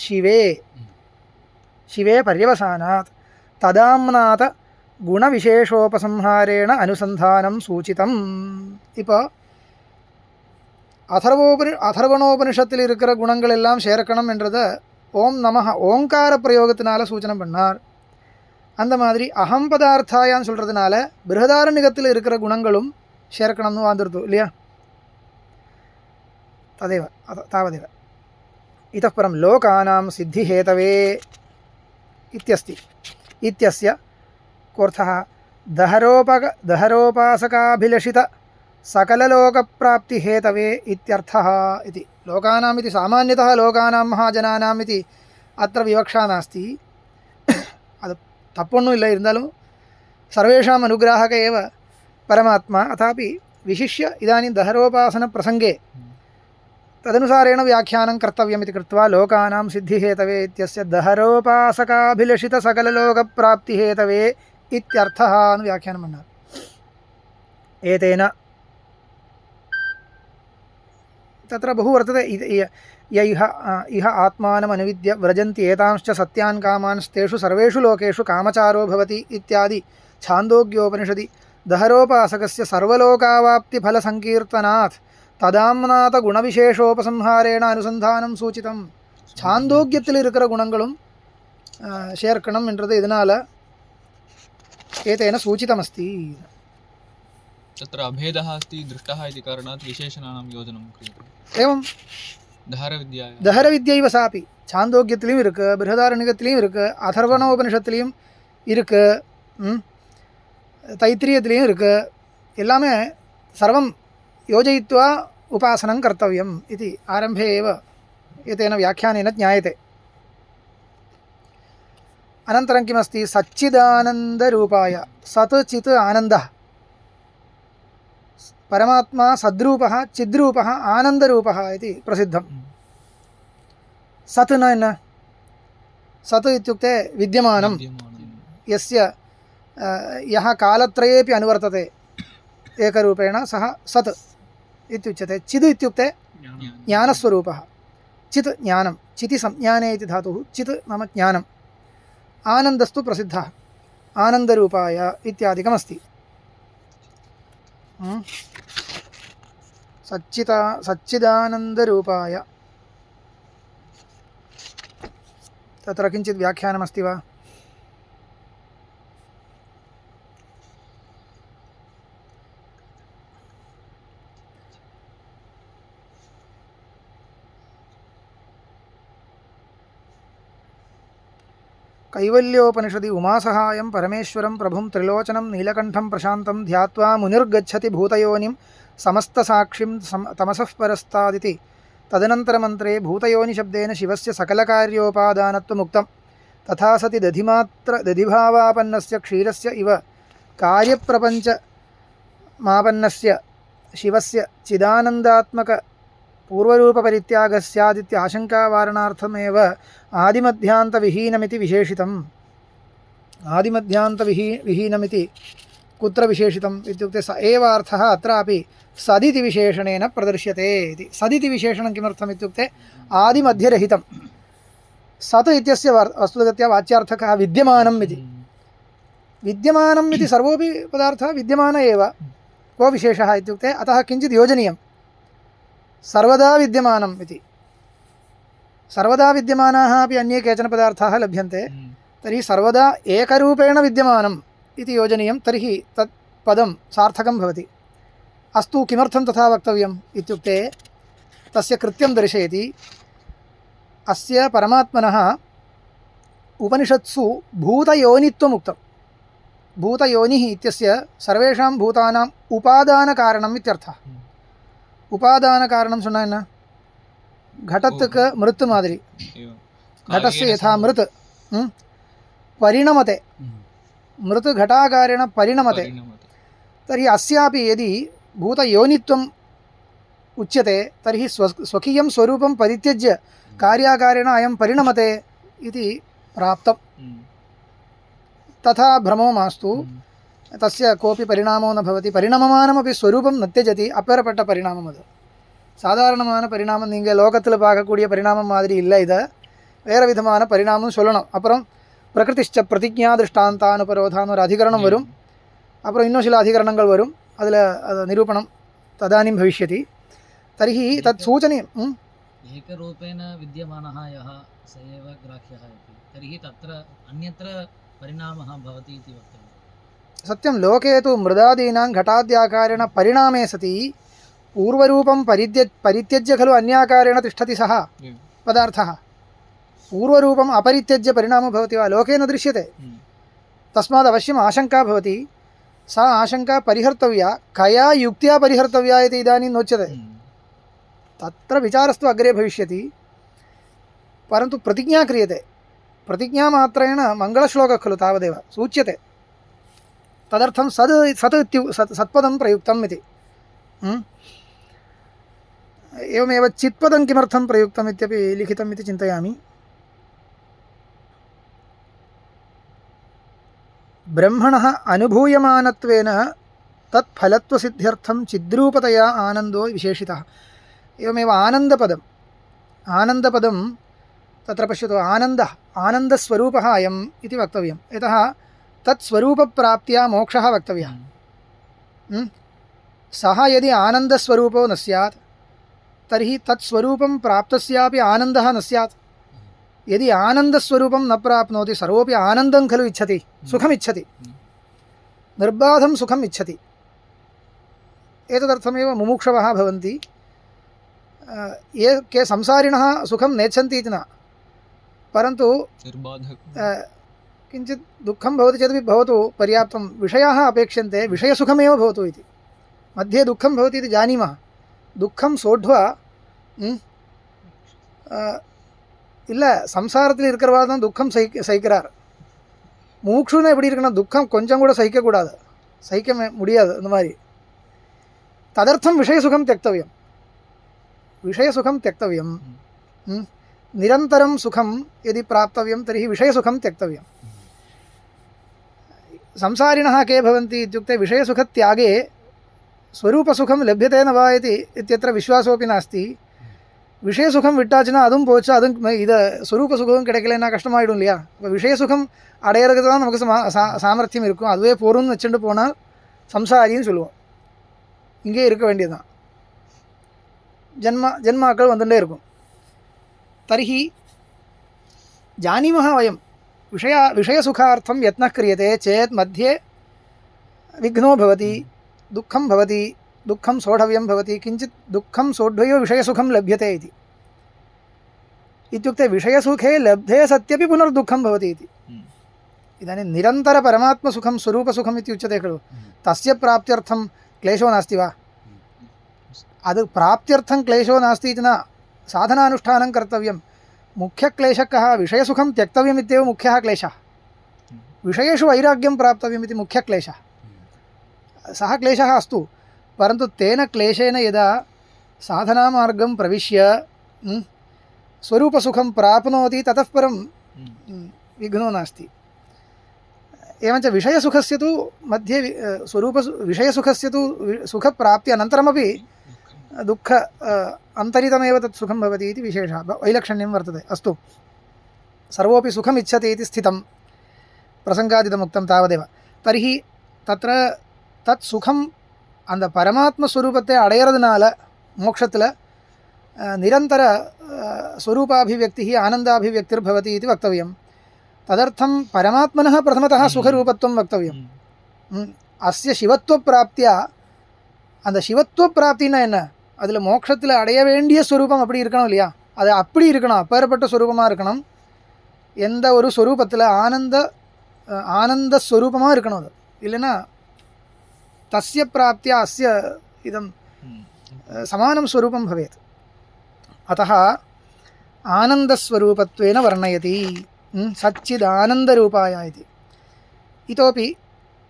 शिवे पर्यवसानात् तदाम्नात गुणविशेषोपसंहारेण अनुसन्धानं सूचितम् இப்போ அதர்வணோபனிஷத்தில் இருக்கிற குணங்கள் எல்லாம் சேர்க்கணும் என்றதை ஓம் நமஹ ஓங்கார பிரயோகத்தினால சூச்சனை பண்ணார். அந்த மாதிரி அகம் பதார்த்தாயான்னு சொல்கிறதுனால பிருஹதாரண்யகத்தில் இருக்கிற குணங்களும் சேர்க்கணும்னு வந்துடுது இல்லையா. तदेव तावदेव. इतः परं लोकानां सिद्धिहेतवे इत्यस्ति इत्यस्य कोऽर्थः दहरोपासकाभिलषित सकललोकप्राप्तिहेतवे इत्यर्थः इति. लोकानाम् इति सामान्यतः लोकानां महाजनानाम् इति अत्र विवक्षा नास्ति. ಅದು ತಪ್ಪೊನ್ನೂ ಇಲ್ಲ. ಇರಲು ಸರ್ವೇಷಾಂ ಅನುಗ್ರಾಹಕ ಏವ ಪರಮಾತ್ಮ. ಅಥಾಪಿ ವಿಶಿಷ್ಯ ಇದಾनीं दहरोपासनप्रसङ्गे तदनुसारेण व्याख्यानं कर्तव्यम् इति कृत्वा लोकानां सिद्धिहेतवे इत्यस्य दहरोपासकाभिलषितसकललोकप्राप्तिहेतवे इत्यर्थः अनु व्याख्यानं मन्नार्. एतेन तत्र बहु वर्तते. य इह आत्मानमनुविद्य व्रजन्ति एतांश्च सत्यान् कामांस्तेषु सर्वेषु लोकेषु कामचारो भवति इत्यादि छान्दोग्योपनिषदि दहरोपासकस्य सर्वलोकावाप्तिफलसङ्कीर्तनात् ததாம்நாத குணவிசேஷோபசம்ஹாரேண அனுசந்தானம் சூச்சிதம். சாந்தோக்கியத்தில் இருக்கிற குணங்களும் சேர்க்கணும் என்றது இதனால் ஏதேன சூச்சிதமஸ்தி. तत्र अभेदः अस्ति दृष्टः इति कारणात् विशेषणानां योजनं क्रियते. एवं தஹரவித்யைவ சாபி சாந்தோக்கியத்திலையும் இருக்குது, பிருஹதாரண்யகத்திலையும் இருக்குது, அதர்வணோபனிஷத்துலேயும் இருக்குது, தைத்திரியத்திலையும் இருக்குது. எல்லாமே சர்வம் योजयित्वा उपासनं कर्तव्यम् इति आरम्भे एव एतेन व्याख्यानेन ज्ञायते. अनन्तरं किमस्ति? सच्चिदानन्दरूपाय. सत् चित् आनन्दः. परमात्मा सद्रूपः चिद्रूपः आनन्दरूपः इति प्रसिद्धं. सत् न सत् इत्युक्ते विद्यमानं यस्य यः कालत्रयेपि अनुवर्तते एकरूपेण सः सत् इत्युच्यते. चिद् इत्युक्ते ज्ञानस्वरूपः. चित् ज्ञानं. चिति संज्ञाने इति धातुः. चित् नाम ज्ञानम्. आनन्दस्तु प्रसिद्धः. आनन्दरूपाय इत्यादिकमस्ति. सच्चिदानन्दरूपाय तत्र किञ्चित् व्याख्यानमस्ति वा? कैवल्योपनिषदि उमासहायं परमेश्वरं प्रभुं त्रिलोचनं नीलकण्ठं प्रशान्तं ध्यात्वा मुनिर्गच्छति भूतयोनिं समस्तसाक्षिं तमसः परस्तादिति. तदनन्तरमन्त्रे भूतयोनिशब्देन शिवस्य सकलकार्योपादानत्वमुक्तं. तथा सति दधिभावापन्नस्य क्षीरस्य इव कार्यप्रपञ्चमापन्नस्य शिवस्य चिदानन्दात्मक पूर्वरूपपरित्यागः स्यादित्य आशङ्कावारणार्थमेव आदिमध्यान्तविहीनमिति विशेषितम्. आदिमध्यान्तविहीनमिति कुत्र विशेषितम् इत्युक्ते स एव अर्थः अत्रापि सदिति विशेषणेन प्रदर्श्यते इति. सदिति विशेषणं किमर्थम् इत्युक्ते आदिमध्यरहितं. सत् इत्यस्य वस्तुतः वाच्यार्थकः विद्यमानम् इति. विद्यमानम् इति सर्वोऽपि पदार्थः विद्यमान एव. को विशेषः इत्युक्ते अतः किञ्चित् योजनीयं. सर्वदा विद्यमानम् इति. सर्वदा विद्यमानाः अपि अन्ये केचन पदार्थाः लभ्यन्ते. तर्हि सर्वदा एकरूपेण विद्यमानम् इति योजनीयं. तर्हि तत् पदं सार्थकं भवति. अस्तु किमर्थं तथा वक्तव्यम् इत्युक्ते तस्य कृत्यं दर्शयति. अस्य परमात्मनः उपनिषत्सु भूतयोनित्वम् उक्तं. भूतयोनिः इत्यस्य सर्वेषां भूतानाम् उपादानकारणम् इत्यर्थः. उपादान कारणं சொன்னா என்ன? घटத்துக்கு மிருத்து மாதிரி घटस्य यथा मृत् परिणमते, मृत् घटाकारेण परिणमते, तर्हि अस्यापि यदि भूतयोनित्वम् उच्यते तर्हि स्वकीयं स्वरूपं परित्यज्य कार्याकारेण अयं परिणमते इति प्राप्तं। तथा भ्रमो मास्तु, तस्य कोऽपि परिणामो न भवति, परिणममानमपि स्वरूपं न त्यजति, அப்பேற்பட்ட परिणामம் அது. சாதாரணமான பரிணாமம் நீங்கள் லோகத்தில் பார்க்கக்கூடிய பரிணாமம் மாதிரி இல்லை, இதை வேறு விதமான பரிணாமம் சொல்லணும். அப்புறம் பிரகிருதிஷ்ட பிரதிஜா திருஷ்டாந்தானுபரோதான்னு ஒரு அதிகரணம் வரும், அப்புறம் இன்னும் சில அதிகரணங்கள் வரும், அதில் நிரூபணம் तदानीं भविष्यति. तर्हि तत् सूचनीयम् एकरूपेण विद्यमानः यः स एव ग्राह्यः इति, तर्हि तत्र अन्यत्र परिणामः भवति इति वक्तव्यं. सत्यं, लोके तु मृदादीनां घटाद्याकारेण परिणामे सति पूर्वरूपं परित्यज्य खलु अन्याकारेण तिष्ठति सः पदार्थः. पूर्वरूपम् अपरित्यज्य परिणामो भवति वा? लोके न दृश्यते. तस्मात् अवश्यम् आशंका भवति. सा आशंका परिहर्तव्या. कया युक्त्या परिहर्तव्या इति इदानीं नोच्यते. तत्र विचारस्तु अग्रे भविष्यति, परन्तु प्रतिज्ञा क्रियते. प्रतिज्ञामात्रेण मङ्गलश्लोकः खलु तावदेव सूच्यते. तदर्थं सत्पदं प्रयुक्तम् इति. एवमेव चित्पदं किमर्थं प्रयुक्तम् इत्यपि लिखितम् इति चिन्तयामि. ब्रह्मणः अनुभूयमानत्वेन तत्फलत्वसिद्ध्यर्थं चिद्रूपतया आनन्दो विशेषितः. एवमेव आनन्दपदम्, आनन्दपदं तत्र पश्यतु, आनन्दस्वरूपः अयम् इति वक्तव्यं. यतः तत्स्वरूपप्राप्त्या मोक्षः वक्तव्यः. सः यदि आनन्दस्वरूपो न स्यात् तर्हि तत्स्वरूपं प्राप्तस्यापि आनन्दः न स्यात्. यदि आनन्दस्वरूपं न प्राप्नोति, सर्वोपि आनन्दं खलु इच्छति, सुखमिच्छति, निर्बाधं सुखम् इच्छति. एतदर्थमेव मुमुक्षवः भवन्ति. ये के संसारिणः सुखं नेच्छन्ति इति न, परन्तु किञ्चित् दुःखं भवति चेदपि भवतु, पर्याप्तं, विषयाः अपेक्ष्यन्ते, विषयसुखमेव भवतु इति. मध्ये दुःखं भवति इति जानीमः, दुःखं सोढ्वा இல்லை, சம்சாரத்தில் இருக்கிறவா தான் துக்கம் சகிக்கிறார். மூக்ஷுன்னு எப்படி இருக்குன்னா துக்கம் கொஞ்சம் கூட சகிக்கக்கூடாது, சகிக்க முடியாது. இந்த மாதிரி ததர்த்தம் விஷயசுகம் தியக்தவியம், விஷயசுகம் தியக்தவியம். நிரந்தரம் சுகம் यदि प्राप्तव्यं तर्हि विषयसुखं त्यक्तव्यं. संसारिणः के भवन्ति इत्युक्ते विषयसुखत्यागे स्वरूपसुखं लभ्यते न वा इत्यत्र विश्वासोऽपि नास्ति. விஷயசுகம் விட்டாச்சுன்னா அதுவும் போச்சு, அதுவும் இதை ஸ்வரூப சுகம் கிடைக்கலன்னா கஷ்டமாயிடும் இல்லையா? இப்போ விஷயசுகம் அடையிறதுக்கு தான் நமக்கு சாமர்த்தியம் இருக்கும், அதுவே போரும்னு வச்சுட்டு போனால் சம்சாரின்னு சொல்லுவோம். இங்கே இருக்க வேண்டியதுதான், ஜன்மாக்கள் வந்துட்டே இருக்கும். तर्हि जानीमः वयं विषयसुखार्थं यत्नः क्रियते चेत् मध्ये विघ्नो भवति, दुःखं भवति, दुःखं सोढव्यं भवति, किञ्चित् दुःखं सोढ्वैव विषयसुखं लभ्यते इति. इत्युक्ते विषयसुखे लब्धे सत्यपि पुनर्दुःखं भवति इति. इदानीं निरन्तरपरमात्मसुखं स्वरूपसुखम् इति उच्यते खलु, तस्य प्राप्त्यर्थं क्लेशो नास्ति वा? अद् प्राप्त्यर्थं क्लेशो नास्ति इति न, साधनानुष्ठानं कर्तव्यं. मुख्यक्लेशः कः? विषयसुखं त्यक्तव्यम् इत्येव मुख्यः क्लेशः. विषयेषु वैराग्यं प्राप्तव्यम् इति मुख्यक्लेशः. सः क्लेशः अस्तु, परन्तु तेन क्लेशेन यदा साधनामार्गं प्रविश्य स्वरूपसुखं प्राप्नोति ततः परं विघ्नो नास्ति. एवञ्च विषयसुखस्य तु मध्ये विषयसुखस्य तु सुखप्राप्ति अनन्तरमपि दुःख अन्तरितमेव तत् सुखं भवति इति विशेषः, वैलक्षण्यं वर्तते. अस्तु, सर्वोपि सुखम् इच्छति इति स्थितं, प्रसङ्गादिदमुक्तं तावदेव. तर्हि तत्र तत् सुखं அந்த பரமாத்ம ஸ்வரூபத்தை அடையிறதுனால மோட்சத்தில் நிரந்தர ஸ்வரூபாபிவியக்தி ஆனந்தாபிவியக்திர்பவதி இது வக்தவியம். ததர்த்தம் பரமாத்மனः பிரதமतः சுகரூபத்துவம் வக்தவியம். அஸ்ய சிவத்துவப்பிராப்தியா, அந்த சிவத்துவப்பிராப்தின்னா என்ன? அதில் மோட்சத்தில் அடைய வேண்டிய ஸ்வரூபம் அப்படி இருக்கணும் இல்லையா? அது அப்படி இருக்கணும், அப்பேற்பட்ட ஸ்வரூபமாக இருக்கணும். எந்த ஒரு ஸ்வரூபத்தில் ஆனந்த ஸ்வரூபமாக இருக்கணும். அது இல்லைன்னா तस्य प्राप्त्या अस्य इदं समानं स्वरूपं भवेत्. अतः आनन्दस्वरूपत्वेन वर्णयति सच्चिदानन्दरूपाय इति इतोपि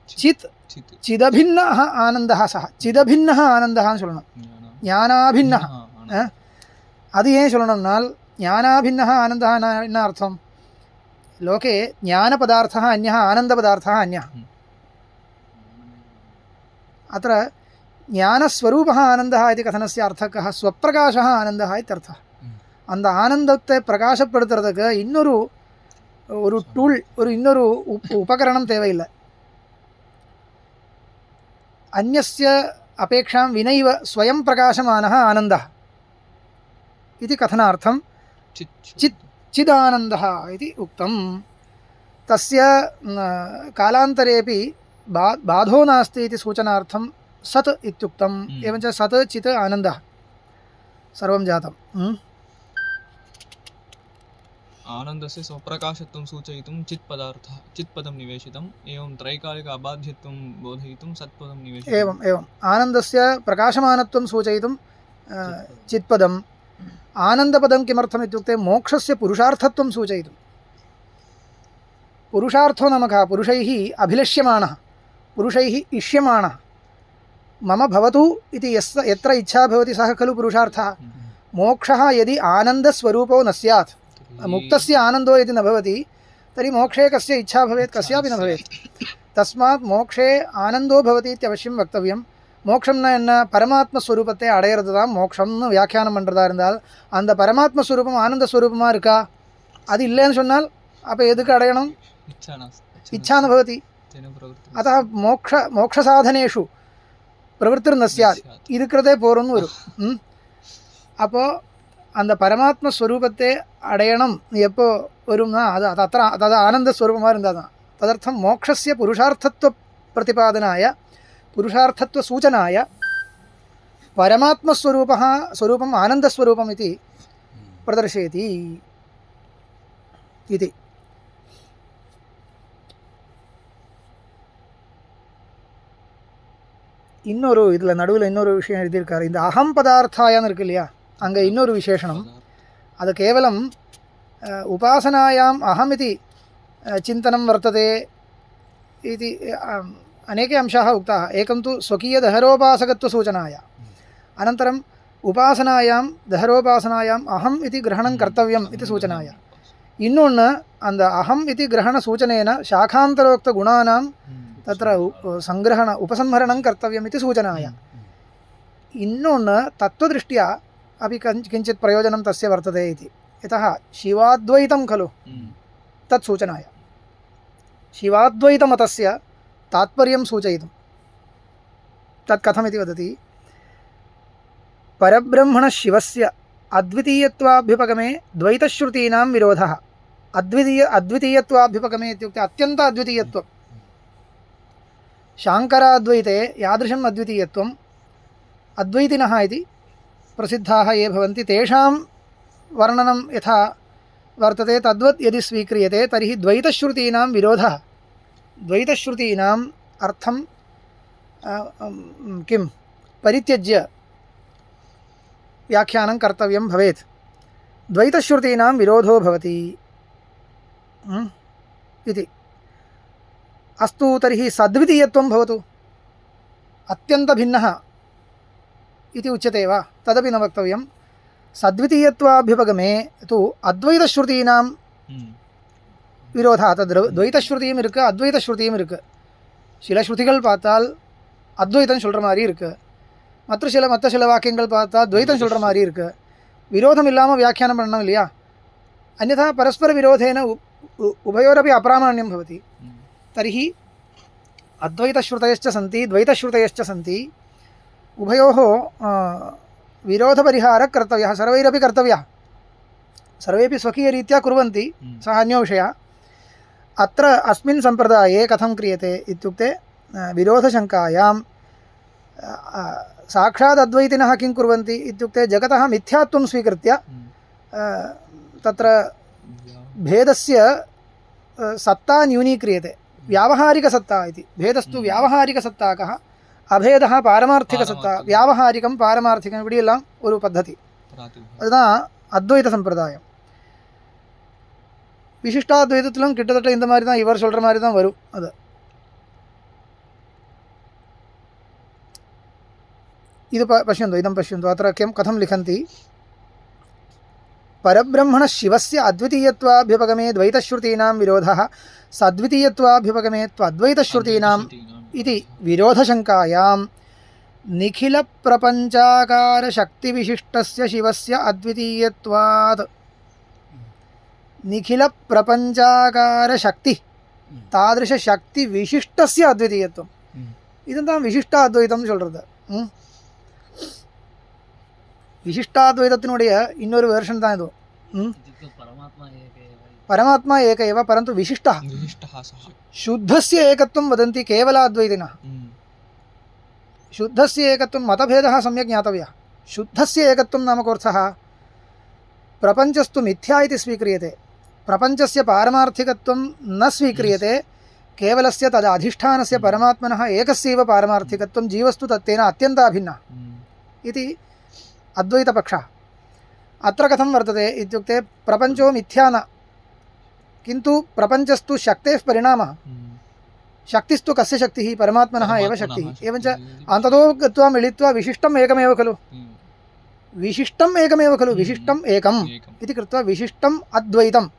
चित् चित् चिदभिन्नः आनन्दः सः चिदभिन्नः आनन्दः சொல்லணும் ஞானாபின்னः அது ஏன் சொல்லணும்னால் ஞானாபின்னः आनन्दः என்ன அர்த்தம் लोके ज्ञानपदार्थः अन्यः आनन्दपदार्थः अन्यः अत्र ज्ञानस्वरूपः आनन्दः इति कथनस्य अर्थः कः स्वप्रकाशः आनन्दः इत्यर्थः அந்த ஆனந்தத்தை பிரகாசப்படுத்துறதுக்கு இன்னொரு ஒரு டூல் இன்னொரு உபகரணம் தேவையில்லை अन्यस्य अपेक्षां विनैव स्वयं प्रकाशमानः आनन्दः इति कथनार्थं चिदानन्दः इति उक्तं तस्य कालान्तरेपि बाधो नास्ति इति सूचनार्थं सत् इत्युक्तम् एवञ्च सत् चित् आनन्दः सर्वं जातं आनन्दस्य स्वप्रकाशत्वं सूचयितुं चित्पदं निवेशितम् एवं त्रैकालिक अबाध्यत्वं बोधयितुं सत्पदं निवेशितम् एवम् आनन्दस्य प्रकाशमानत्वं सूचयितुं चित्पदम् आनन्दपदं किमर्थम् इत्युक्ते मोक्षस्य पुरुषार्थत्वं सूचयितुं पुरुषार्थो नाम कः पुरुषैः अभिलष्यमाणः पुरुषैः इष्यमाणः मम भवतु इति यत्र इच्छा भवति सः खलु पुरुषार्थः मोक्षः यदि आनन्दस्वरूपो न स्यात् मुक्तस्य आनन्दो यदि न भवति तर्हि मोक्षे कस्य इच्छा भवेत् कस्यापि न भवेत् तस्मात् मोक्षे आनन्दो भवति इत्यवश्यं वक्तव्यं மோட்சம் என்ன பரமாத்ம ஸ்வரூபத்தை அடையிறது தான் மோட்சம்னு வியாக்கியானம் பண்ணுறதா இருந்தால் அந்த பரமாத்ம ஸ்வரூபம் ஆனந்த ஸ்வரூபமாக இருக்கா அது இல்லைன்னு சொன்னால் அப்போ எதுக்கு அடையணும் இச்சா ந பவதி அத்தः மோக்ஷசாதனேஷு பிரவೃತ್ತಿர் ந ஸ்யாத் இருக்கிறதே போகிறோம்னு வரும் அப்போது அந்த பரமாத்ம ஸ்வரூபத்தை அடையணும் எப்போ வரும்னா அது ஆனந்த ஸ்வரூபமாக இருந்தால் தான் ததர்த்தம் மோக்ஷஸ்ய புருஷார்த்தத்துவ பிரதிபாதனாய पुरुषार्थत्वसूचनाय परमात्मस्वरूपः स्वरूपम् आनन्दस्वरूपम् इति प्रदर्शयति इति இன்னொரு இதில் நடுவில் இன்னொரு விஷயம் எழுதியிருக்காரு இந்த அகம் பதார்த்தாயான்னு இருக்கு இல்லையா அங்கே இன்னொரு விசேஷனம் அது கேவலம் உபாசனாயாம் அகமிதி சிந்தனம் வர்த்ததே इति अनेके अंशाः उक्ताः एकं तु स्वकीयदहरोपासकत्वसूचनाय अनन्तरम् उपासनायां दहरोपासनायाम् अहम् इति ग्रहणं कर्तव्यम् इति सूचनाय इन्नोन्न अन्द अहम् इति ग्रहणसूचनेन शाखान्तरोक्तगुणानां तत्र उपसंहरणं कर्तव्यम् इति सूचनाय इन्नोन्न तत्त्वदृष्ट्या अपि किञ्चित् प्रयोजनं तस्य वर्तते इति यतः शिवाद्वैतं खलु तत् सूचनाय शिवाद्वैतमतस्य तात्पर्यं सूचयितुं तत् कथमिति वदति परब्रह्मणशिवस्य अद्वितीयत्वाभ्युपगमे द्वैतश्रुतीनां विरोधः अद्वितीयत्वाभ्युपगमे इत्युक्ते अत्यन्त अद्वितीयत्वं शाङ्कराद्वैते यादृशम् अद्वितीयत्वम् अद्वैतिनः इति प्रसिद्धाः ये भवन्ति तेषां वर्णनं यथा वर्तते तद्वत् यदि स्वीक्रियते तर्हि द्वैतश्रुतीनां विरोधः द्वैतश्रुतीनाम् अर्थं किं परित्यज्य व्याख्यानं कर्तव्यं भवेत् द्वैतश्रुतीनां विरोधो भवति इति अस्तु तर्हि सद्वितीयत्वं भवतु अत्यन्तभिन्नः इति उच्यते वा तदपि न वक्तव्यं सद्वितीयत्वाभ्युपगमे तु अद्वैतश्रुतीनां விரோதா அது துவைதஸ்ருதியும் இருக்குது அத்வைதஸ்ருதியும் இருக்குது சில ஸ்ருதிகள் பார்த்தால் அத்வைதம் சொல்கிற மாதிரி இருக்குது மற்ற சில வாக்கியங்கள் பார்த்தா துவைதம் சொல்கிற மாதிரி இருக்குது விரோதம் இல்லாமல் வியாக்கியானம் பண்ணணும் இல்லையா அன்யதா பரஸ்பர விரோதேன உபயோரப்பி அப்ராமாண்யம் பவதி தர்ஹி அத்வைதஸ்ருதயश्च சந்தி द्वैतश्रुतयश्च சந்தி உபயோः विरोधपरिहारः कर्तव्यः सर्वैरपि कर्तव्यः सर्वेपि स्वकीयरीत्या कुर्वन्ति सः अन्यो विषयः अत्र अस्मिन् सम्प्रदाये कथं क्रियते इत्युक्ते विरोधशङ्कायां साक्षात् अद्वैतिनः किं कुर्वन्ति इत्युक्ते जगतः मिथ्यात्वं स्वीकृत्य तत्र भेदस्य सत्ता न्यूनीक्रियते व्यावहारिकसत्ता इति भेदस्तु व्यावहारिकसत्ताकः अभेदः पारमार्थिकसत्ता व्यावहारिकं पारमार्थिकं இப்படியெல்லாம் ஒரு பद्धதி அதுதான் அத்வைத சம்பிரதாயம் விசிஷ்டாத்வைதத்திலும் கிட்டத்தட்ட இந்த மாதிரி தான் இவர் சொல்கிற மாதிரி தான் வரும். அது இது பश्यन्तु इदं पश्यन्तु अत्र कथं लिखन्ति परब्रह्मणः शिवस्य अद्वितीयत्वाभ्युपगमे द्वैतश्रुतीनां विरोधः सद्वितीयत्वाभ्युपगमे त्वद्वैतश्रुतीनाम् इति विरोधशङ्कायां निखिलप्रपञ्चाकारशक्तिविशिष्टस्य शिवस्य अद्वितीयत्वात् निखिलप्रपञ्चाकारशक्ति तादृशशक्तिविशिष्टस्य अद्वितीयत्वम् இதுதான் விசிஷ்ட அத்வைதம்னு சொல்கிறது. விசிஷ்டாத்வைதத்தினுடைய இன்னொரு வெர்ஷன் தான் இது. परमात्मा एक एव परन्तु विशिष्टः शुद्धस्य एकत्वं वदन्ति केवलाद्वैतिनः. शुद्धस्य एकत्वं मतभेदः सम्यक् ज्ञातव्यः. शुद्धस्य एकत्वं नाम कोऽर्थः? प्रपञ्चस्तु मिथ्या इति स्वीक्रियते, प्रपञ्चस्य पारमार्थिकत्वं न स्वीक्रियते, केवलस्य तदधिष्ठानस्य परमात्मनः एकस्यैव पारमार्थिकत्वं, जीवस्तु तत्तेन अत्यन्ताभिन्नः इति अद्वैतपक्षः. अत्र कथं वर्तते इत्युक्ते प्रपञ्चो मिथ्या न, किन्तु प्रपञ्चस्तु शक्तेः परिणामः. शक्तिस्तु कस्य शक्तिः? परमात्मनः एव शक्तिः. एवञ्च अन्ततो गत्वा मिलित्वा विशिष्टम् एकमेव खलु, विशिष्टम् एकमेव खलु, विशिष्टम् एकम् इति कृत्वा विशिष्टम् अद्वैतम्.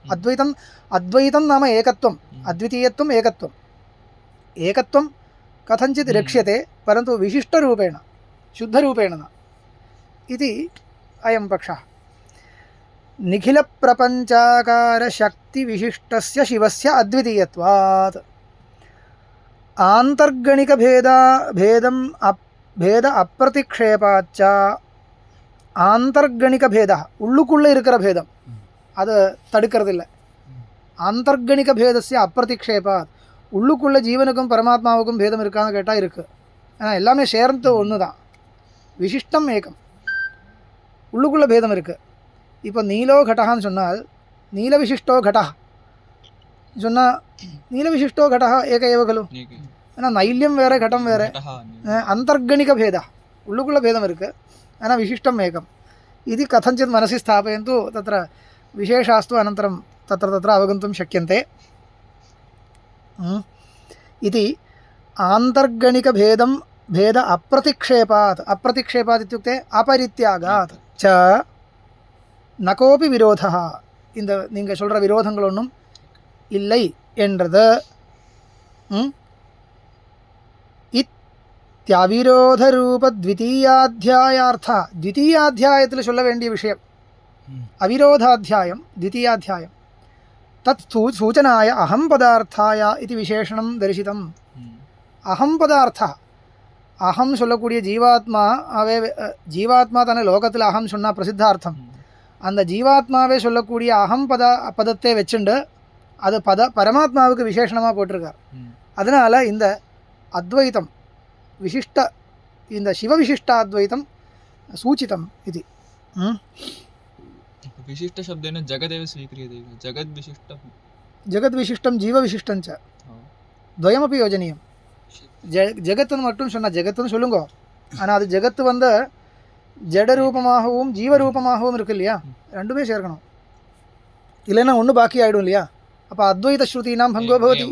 अद्वैतं नाम एकत्वम्, अद्वितीयत्वम् एकत्वम्. एकत्वं कथञ्चित् रक्ष्यते परन्तु विशिष्टरूपेण शुद्धरूपेण न इति अयं पक्षः. निखिलप्रपञ्चाकारशक्तिविशिष्टस्य शिवस्य अद्वितीयत्वात् भेद अप्रतिक्षेपाच्च ஆந்தர்கணிக உள்ளுக்குள்ளே இருக்கிற பேதம் அது தடுக்கிறதில்லை. ஆந்தர்கணிக பேதஸ்ய அப்பிரதிக்ஷேபாத், உள்ளுக்குள்ளே ஜீவனுக்கும் பரமாத்மாவுக்கும் பேதம் இருக்கான்னு கேட்டால் இருக்குது. ஆனால் எல்லாமே சேர்ந்து ஒன்று தான், விசிஷ்டம் ஏகம். உள்ளுக்குள்ளே பேதம் இருக்குது. இப்போ நீலோ கடகான்னு சொன்னால் நீலவிசிஷ்டோ கடா சொன்னால் நீலவிசிஷ்டோ கடா ஏக ஏவ கலு. ஆனால் நைல்யம் வேறு கடம் வேறு. அந்தர்கணிக பேதா, உள்ளுக்குள்ளே பேதம் இருக்குது, ஆனால் विशिष्टम् एकम् इति कथञ्चित् मनसि स्थापयन्तु. तत्र विशेषास्तु अनन्तरं तत्र अवगन्तुं शक्यन्ते. इति आन्तर्गणिकभेदं भेद अप्रतिक्षेपात् इत्युक्ते अपरित्यागात् च न कोऽपि विरोधः. இந்த நீங்கள் சொல்கிற விரோதங்கள் ஒன்றும் இல்லை என்றது. அவிரோதரூப த்விதீயாத்தியாயார்த்த, த்விதீயாத்தியாயத்தில் சொல்ல வேண்டிய விஷயம் அவிரோதாத்தியாயம், த்விதீயாத்தியாயம். தத் சூச்சனாய அகம் பதார்த்தாய இது விசேஷணம் தரிசிதம். அகம் பதார்த்த, அகம் சொல்லக்கூடிய ஜீவாத்மாவே, ஜீவாத்மா தானே லோகத்தில் அகம் சொன்னால் பிரசித்தார்த்தம். அந்த ஜீவாத்மாவே சொல்லக்கூடிய அகம் பதத்தை வச்சுண்டு அது பரமாத்மாவுக்கு விசேஷணமாக போட்டிருக்கார். அதனால் இந்த அத்வைத்தம் विशिष्ट இந்த शिवविशिष्टाद्वैतं सूचितम् इति. विशिष्टशब्देन जगदेव स्वीक्रियते. जगद्विशिष्टं जीवविशिष्टं च द्वयमपि योजनीयं. ஜகத்துன்னு மட்டும் சொன்னால் ஜகத்துன்னு சொல்லுங்க, ஆனால் அது ஜகத்து வந்து ஜட ரூபமாகவும் ஜீவ ரூபமாகவும் இருக்கு இல்லையா, ரெண்டுமே சேர்க்கணும். இல்லைன்னா ஒன்று பாக்கி ஆகிடும் இல்லையா. அப்போ அத்வைத ஸ்ருதீனாம் भङ्गो भवति.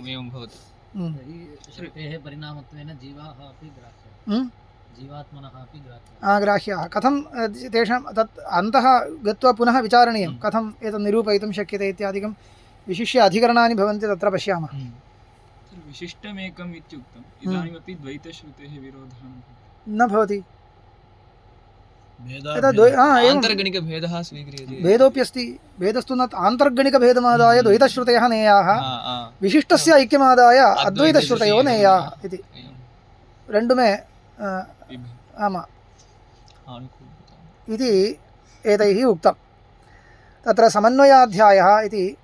श्रुतेः परिणामत्वेन जीवाः अपि जीवात्मनः अपि ग्राह्याः. कथं तेषां तत् अन्तः गत्वा पुनः विचारणीयं, कथम् एतत् निरूपयितुं शक्यते इत्यादिकं विशिष्य अधिकरणानि भवन्ति, तत्र पश्यामः. विशिष्टमेकम् इत्युक्तम्, इदानीमपि द्वैतश्रुतेः विरोधः न भवति. आन्तर्गणिकभेदः स्वीक्रियते. भेदोऽपि अस्ति. भेदस्तु न आन्तर्गणिकभेदमादाय द्वैतश्रुतयः नेयाः, विशिष्टस्य ऐक्यमादाय अद्वैतश्रुतयो नेयाः इति. ரெண்டுமே ஆமாம் इति एतैः उक्तं. तत्र समन्वयाध्यायः इति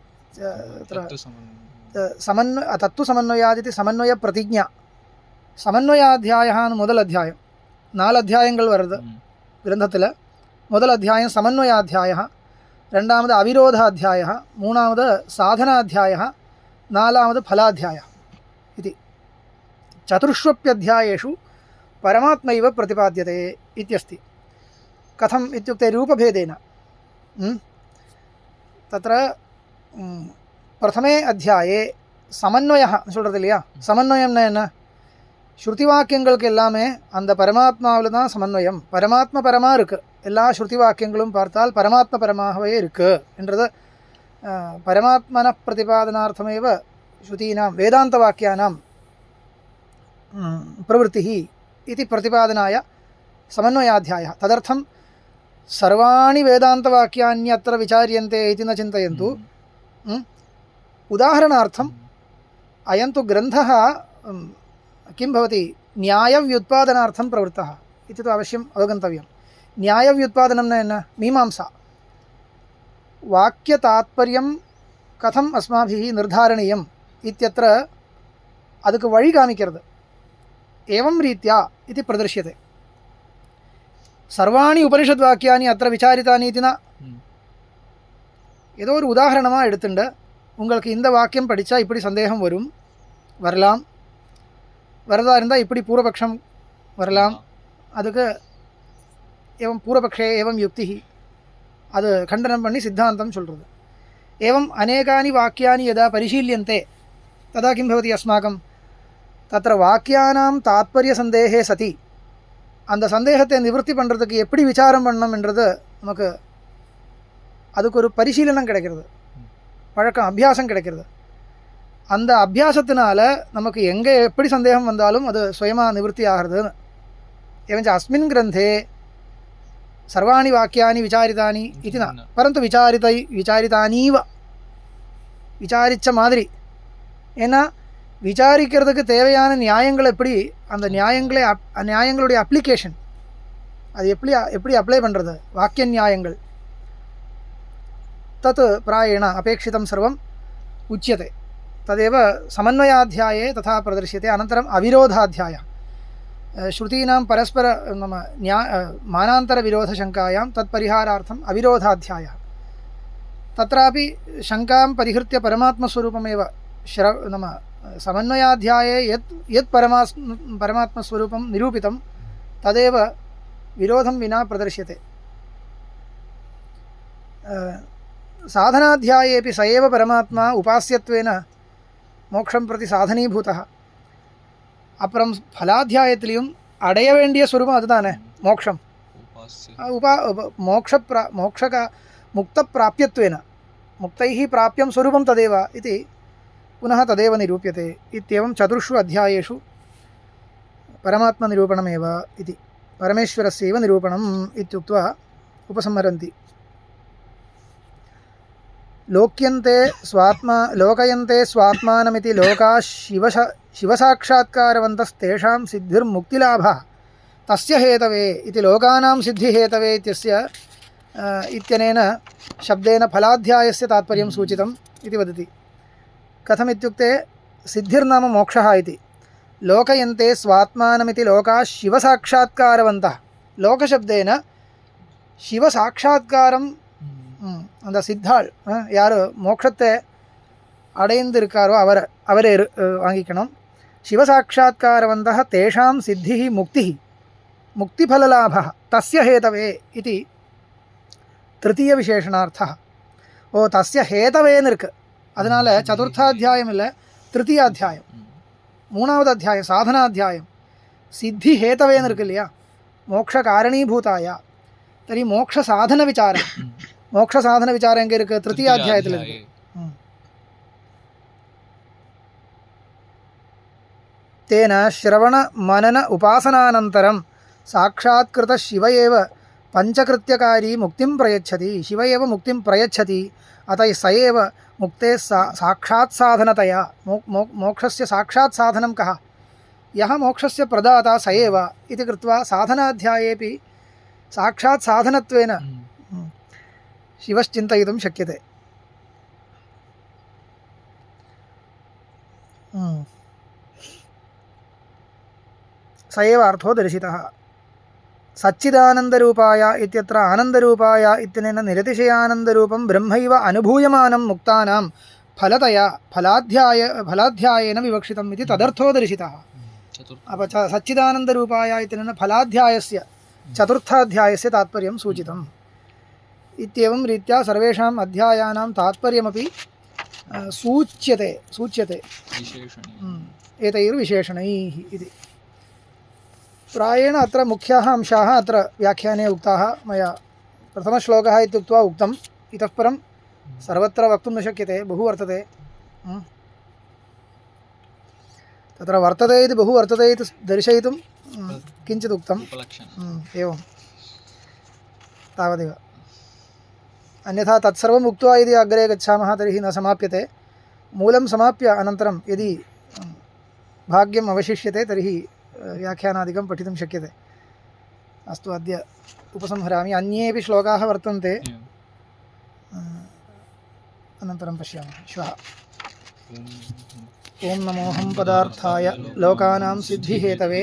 तत्तु समन्वयादिति समन्वयप्रतिज्ञा. समन्वयाध्यायः முதல் அத்தியாயம், 4 அத்தியாயங்கள் வருது கிரந்தத்தில். முதல் அத்தியாயம் समन्वयाध्यायः, ரெண்டாவது अविरोधाध्यायः, மூணாவது साधनाध्यायः, நாலாவது फलाध्यायः इति. चतुर्ष्वप्यध्यायेषु परमात्मैव प्रतिपाद्यते इत्यस्ति. कथम् इत्युक्ते रूपभेदेन. तत्र பிரதமே அத்தியாயே சமன்வய சொல்கிறது இல்லையா, சமன்வயம்னா என்ன? ஸ்ருதி வாக்கியங்களுக்கு எல்லாமே அந்த பரமாத்மாவில் தான் சமன்வயம். பரமாத்ம பரமாக இருக்குது. எல்லா ஸ்ருதி வாக்கியங்களும் பார்த்தால் பரமாத்ம பரமாகவே இருக்குது என்றது பரமாத்மன பிரதிபாதனார்த்தமேவ ஸ்ருதீனாம் வேதாந்த வாக்கியானாம் प्रवृत्तिः इति प्रतिपादनाय समन्वयाध्यायः. तदर्थं सर्वाणि वेदान्तवाक्यानि अत्र विचार्यन्ते इति न चिन्तयन्तु. उदाहरणार्थम् अयं तु ग्रन्थः किं भवति, न्यायव्युत्पादनार्थं प्रवृत्तः इति तु अवश्यम् अवगन्तव्यं. न्यायव्युत्पादनं न मीमांसा. वाक्यतात्पर्यं कथम् अस्माभिः निर्धारणीयम् इत्यत्र अदुक्कु वळि कामिक्किरतु. एवं रीत्या इति प्रदर्श्यते. सर्वाणि उपनिषद्वाक्यानि अत्र विचारितानि इति न. ஏதோ ஒரு உதாரணமாக எடுத்துண்டு உங்களுக்கு இந்த வாக்கியம் படித்தா இப்படி சந்தேகம் வரலாம், வரதா இருந்தால் இப்படி பூர்வபக்ஷம் வரலாம், அதுக்கு ஏவம் பூர்வபக்ஷே ஏவம் யுக்தி, அது கண்டனம் பண்ணி சித்தாந்தம் சொல்கிறது. ஏவம் அநேகாनि வாக்கியாनि यदा परिशील्यन्ते तदा किं भवति अस्माकं तत्र வாக்கியானாம் தாத்பரிய சந்தேகே சதி, அந்த சந்தேகத்தை நிவர்த்தி பண்ணுறதுக்கு எப்படி விசாரம் பண்ணணும் என்றது நமக்கு அதுக்கு ஒரு பரிசீலனம் கிடைக்கிறது, பழக்கம் அபியாசம் கிடைக்கிறது. அந்த அபியாசத்தினால நமக்கு எங்கே எப்படி சந்தேகம் வந்தாலும் அது சுயமாக நிவர்த்தி ஆகிறதுன்னு. एवञ्च अस्मिन् ग्रन्थे सर्वाणि वाक्यानि विचारितानि इति न, परन्तु विचारितानीव விசாரித்த மாதிரி. ஏன்னா விசாரிக்கிறதுக்கு தேவையான நியாயங்கள் எப்படி, அந்த நியாயங்களுடைய அப்ளிகேஷன் அது எப்படி அப்ளை பண்ணுறது, வாக்கிய நியாயங்கள் तत् प्रायेण अपेक्षितं सर्वम् उच्यते. तदेव समन्वयाध्याये तथा प्रदर्श्यते. अनन्तरम् अविरोधाध्यायः, श्रुतीनां परस्पर नाम मानान्तरविरोधशङ्कायां तत्परिहारार्थम् अविरोधाध्यायः. तत्रापि शङ्कां परिहृत्य परमात्मस्वरूपमेव नाम समन्वयाध्याये यत् परमात्मस्वरूपं निरूपितं तदेव विरोधं विना प्रदर्श्यते. साधनाध्यायेपि स एव परमात्मा उपास्यत्वेन मोक्षं प्रति साधनीभूतः. அப்புறம் ஃபலாத்தியாயத்திலையும் அடைய வேண்டிய ஸ்வரூபம் அதுதானே மோக்ஷம். मुक्तप्राप्यत्वेन मुक्तैः प्राप्यं स्वरूपं तदेव इति पुनः तदेव निरूप्यते. इत्येवं चतुर्षु अध्यायेषु परमात्मनिरूपणमेव इति परमेश्वरस्यैव निरूपणम् इत्युक्त्वा उपसंहरन्ति. लोकयन्ते स्वात्मानमिति लोकाः शिवसाक्षात्कारवन्तस्तेषां सिद्धिर्मुक्तिलाभः तस्य हेतवे इति लोकानां सिद्धिहेतवे इत्यनेन शब्देन फलाध्यायस्य तात्पर्यं सूचितम् इति वदति. कथमित्युक्ते सिद्धिर्नाम मोक्षः इति. लोकयन्ते स्वात्मानमिति लोकाः शिवसाक्षात्कारवन्तः. लोकशब्देन शिवसाक्षात्कारं அந்த சித்தாள் யார் மோட்சத்தை அடைந்திருக்காரோ அவரே வாங்கிக்கணும். சிவசாட்சாத்காரவந்தः தேஷாம் சித்திः முக்திः முக்திஃலலாபः தஸ்ய ஹேதவே இதி திருத்தீய விசேஷணார்த்தः. ஓ தஸ்ய ஹேதவேன்னு இருக்கு, அதனால் சதுர்த்தாத்தியாயம் இல்லை, திருத்தீயாத்தியாயம், மூணாவது அத்தியாயம் சாதனாத்தியாயம். சித்தி ஹேதவேன்னு இருக்கு இல்லையா, மோக்ஷ காரணீபூதாயா. தரி மோக்ஷ சாதன விசாரம், மோக்ஷ சாதன விசாரம் எங்கே இருக்குது, திருத்தீயாத்தியாயத்தில் இருக்குது. तेन श्रवण मनन उपासनानन्तरं साक्षात्कृत शिव एव पंचकृत्यकारी मुक्तिं प्रयच्छति. शिव एव मुक्तिं प्रयच्छति. अतः स एव मुक्ते साक्षात् साधनतया मोक्षस्य साक्षात् साधनं कः, यः मोक्षस्य प्रदाता स एव इति कृत्वा साधनाध्यायेपि साक्षात् साधनत्वेन शिवश्चिन्तयितुं शक्यते. स एव अर्थो दर्शितः. सच्चिदानन्दरूपाय इत्यत्र आनन्दरूपाय इत्यनेन निरतिशयानन्दरूपं ब्रह्मैव अनुभूयमानं मुक्तानां फलाध्यायेन विवक्षितम् इति तदर्थो दर्शितः. सच्चिदानन्दरूपाय इत्यनेन फलाध्यायस्य चतुर्थाध्यायस्य तात्पर्यं सूचितम्. इत्येवं रीत्या सर्वेषाम् अध्यायानां तात्पर्यमपि सूच्यते विशेषणीय एतैर्विशेषणैः इति प्रायेण अत्र मुख्याः अंशाः अत्र व्याख्याने उक्ताः मया प्रथमश्लोकः इत्युक्त्वा उक्तम् इतः परं सर्वत्र वक्तुं न शक्यते बहु वर्तते तत्र वर्तते इति बहु वर्तते इति दर्शयितुं किञ्चित् उक्तम् एवं तावदेव अन्यथा तत्सर्वम् उक्त्वा यदि अग्रे गच्छामः तर्हि न समाप्यते मूलं समाप्य अनन्तरं यदि भाग्यम् अवशिष्यते तर्हि व्याख्यानादिकं पठितुं शक्यते अस्तु अद्य उपसंहरामि अन्येपि श्लोकाः वर्तन्ते अनन्तरं पश्यामः श्वः ॐ नमोऽहं पदार्थाय लोकानां सिद्धिहेतवे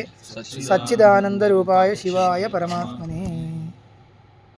सच्चिदानन्दरूपाय शिवाय परमात्मने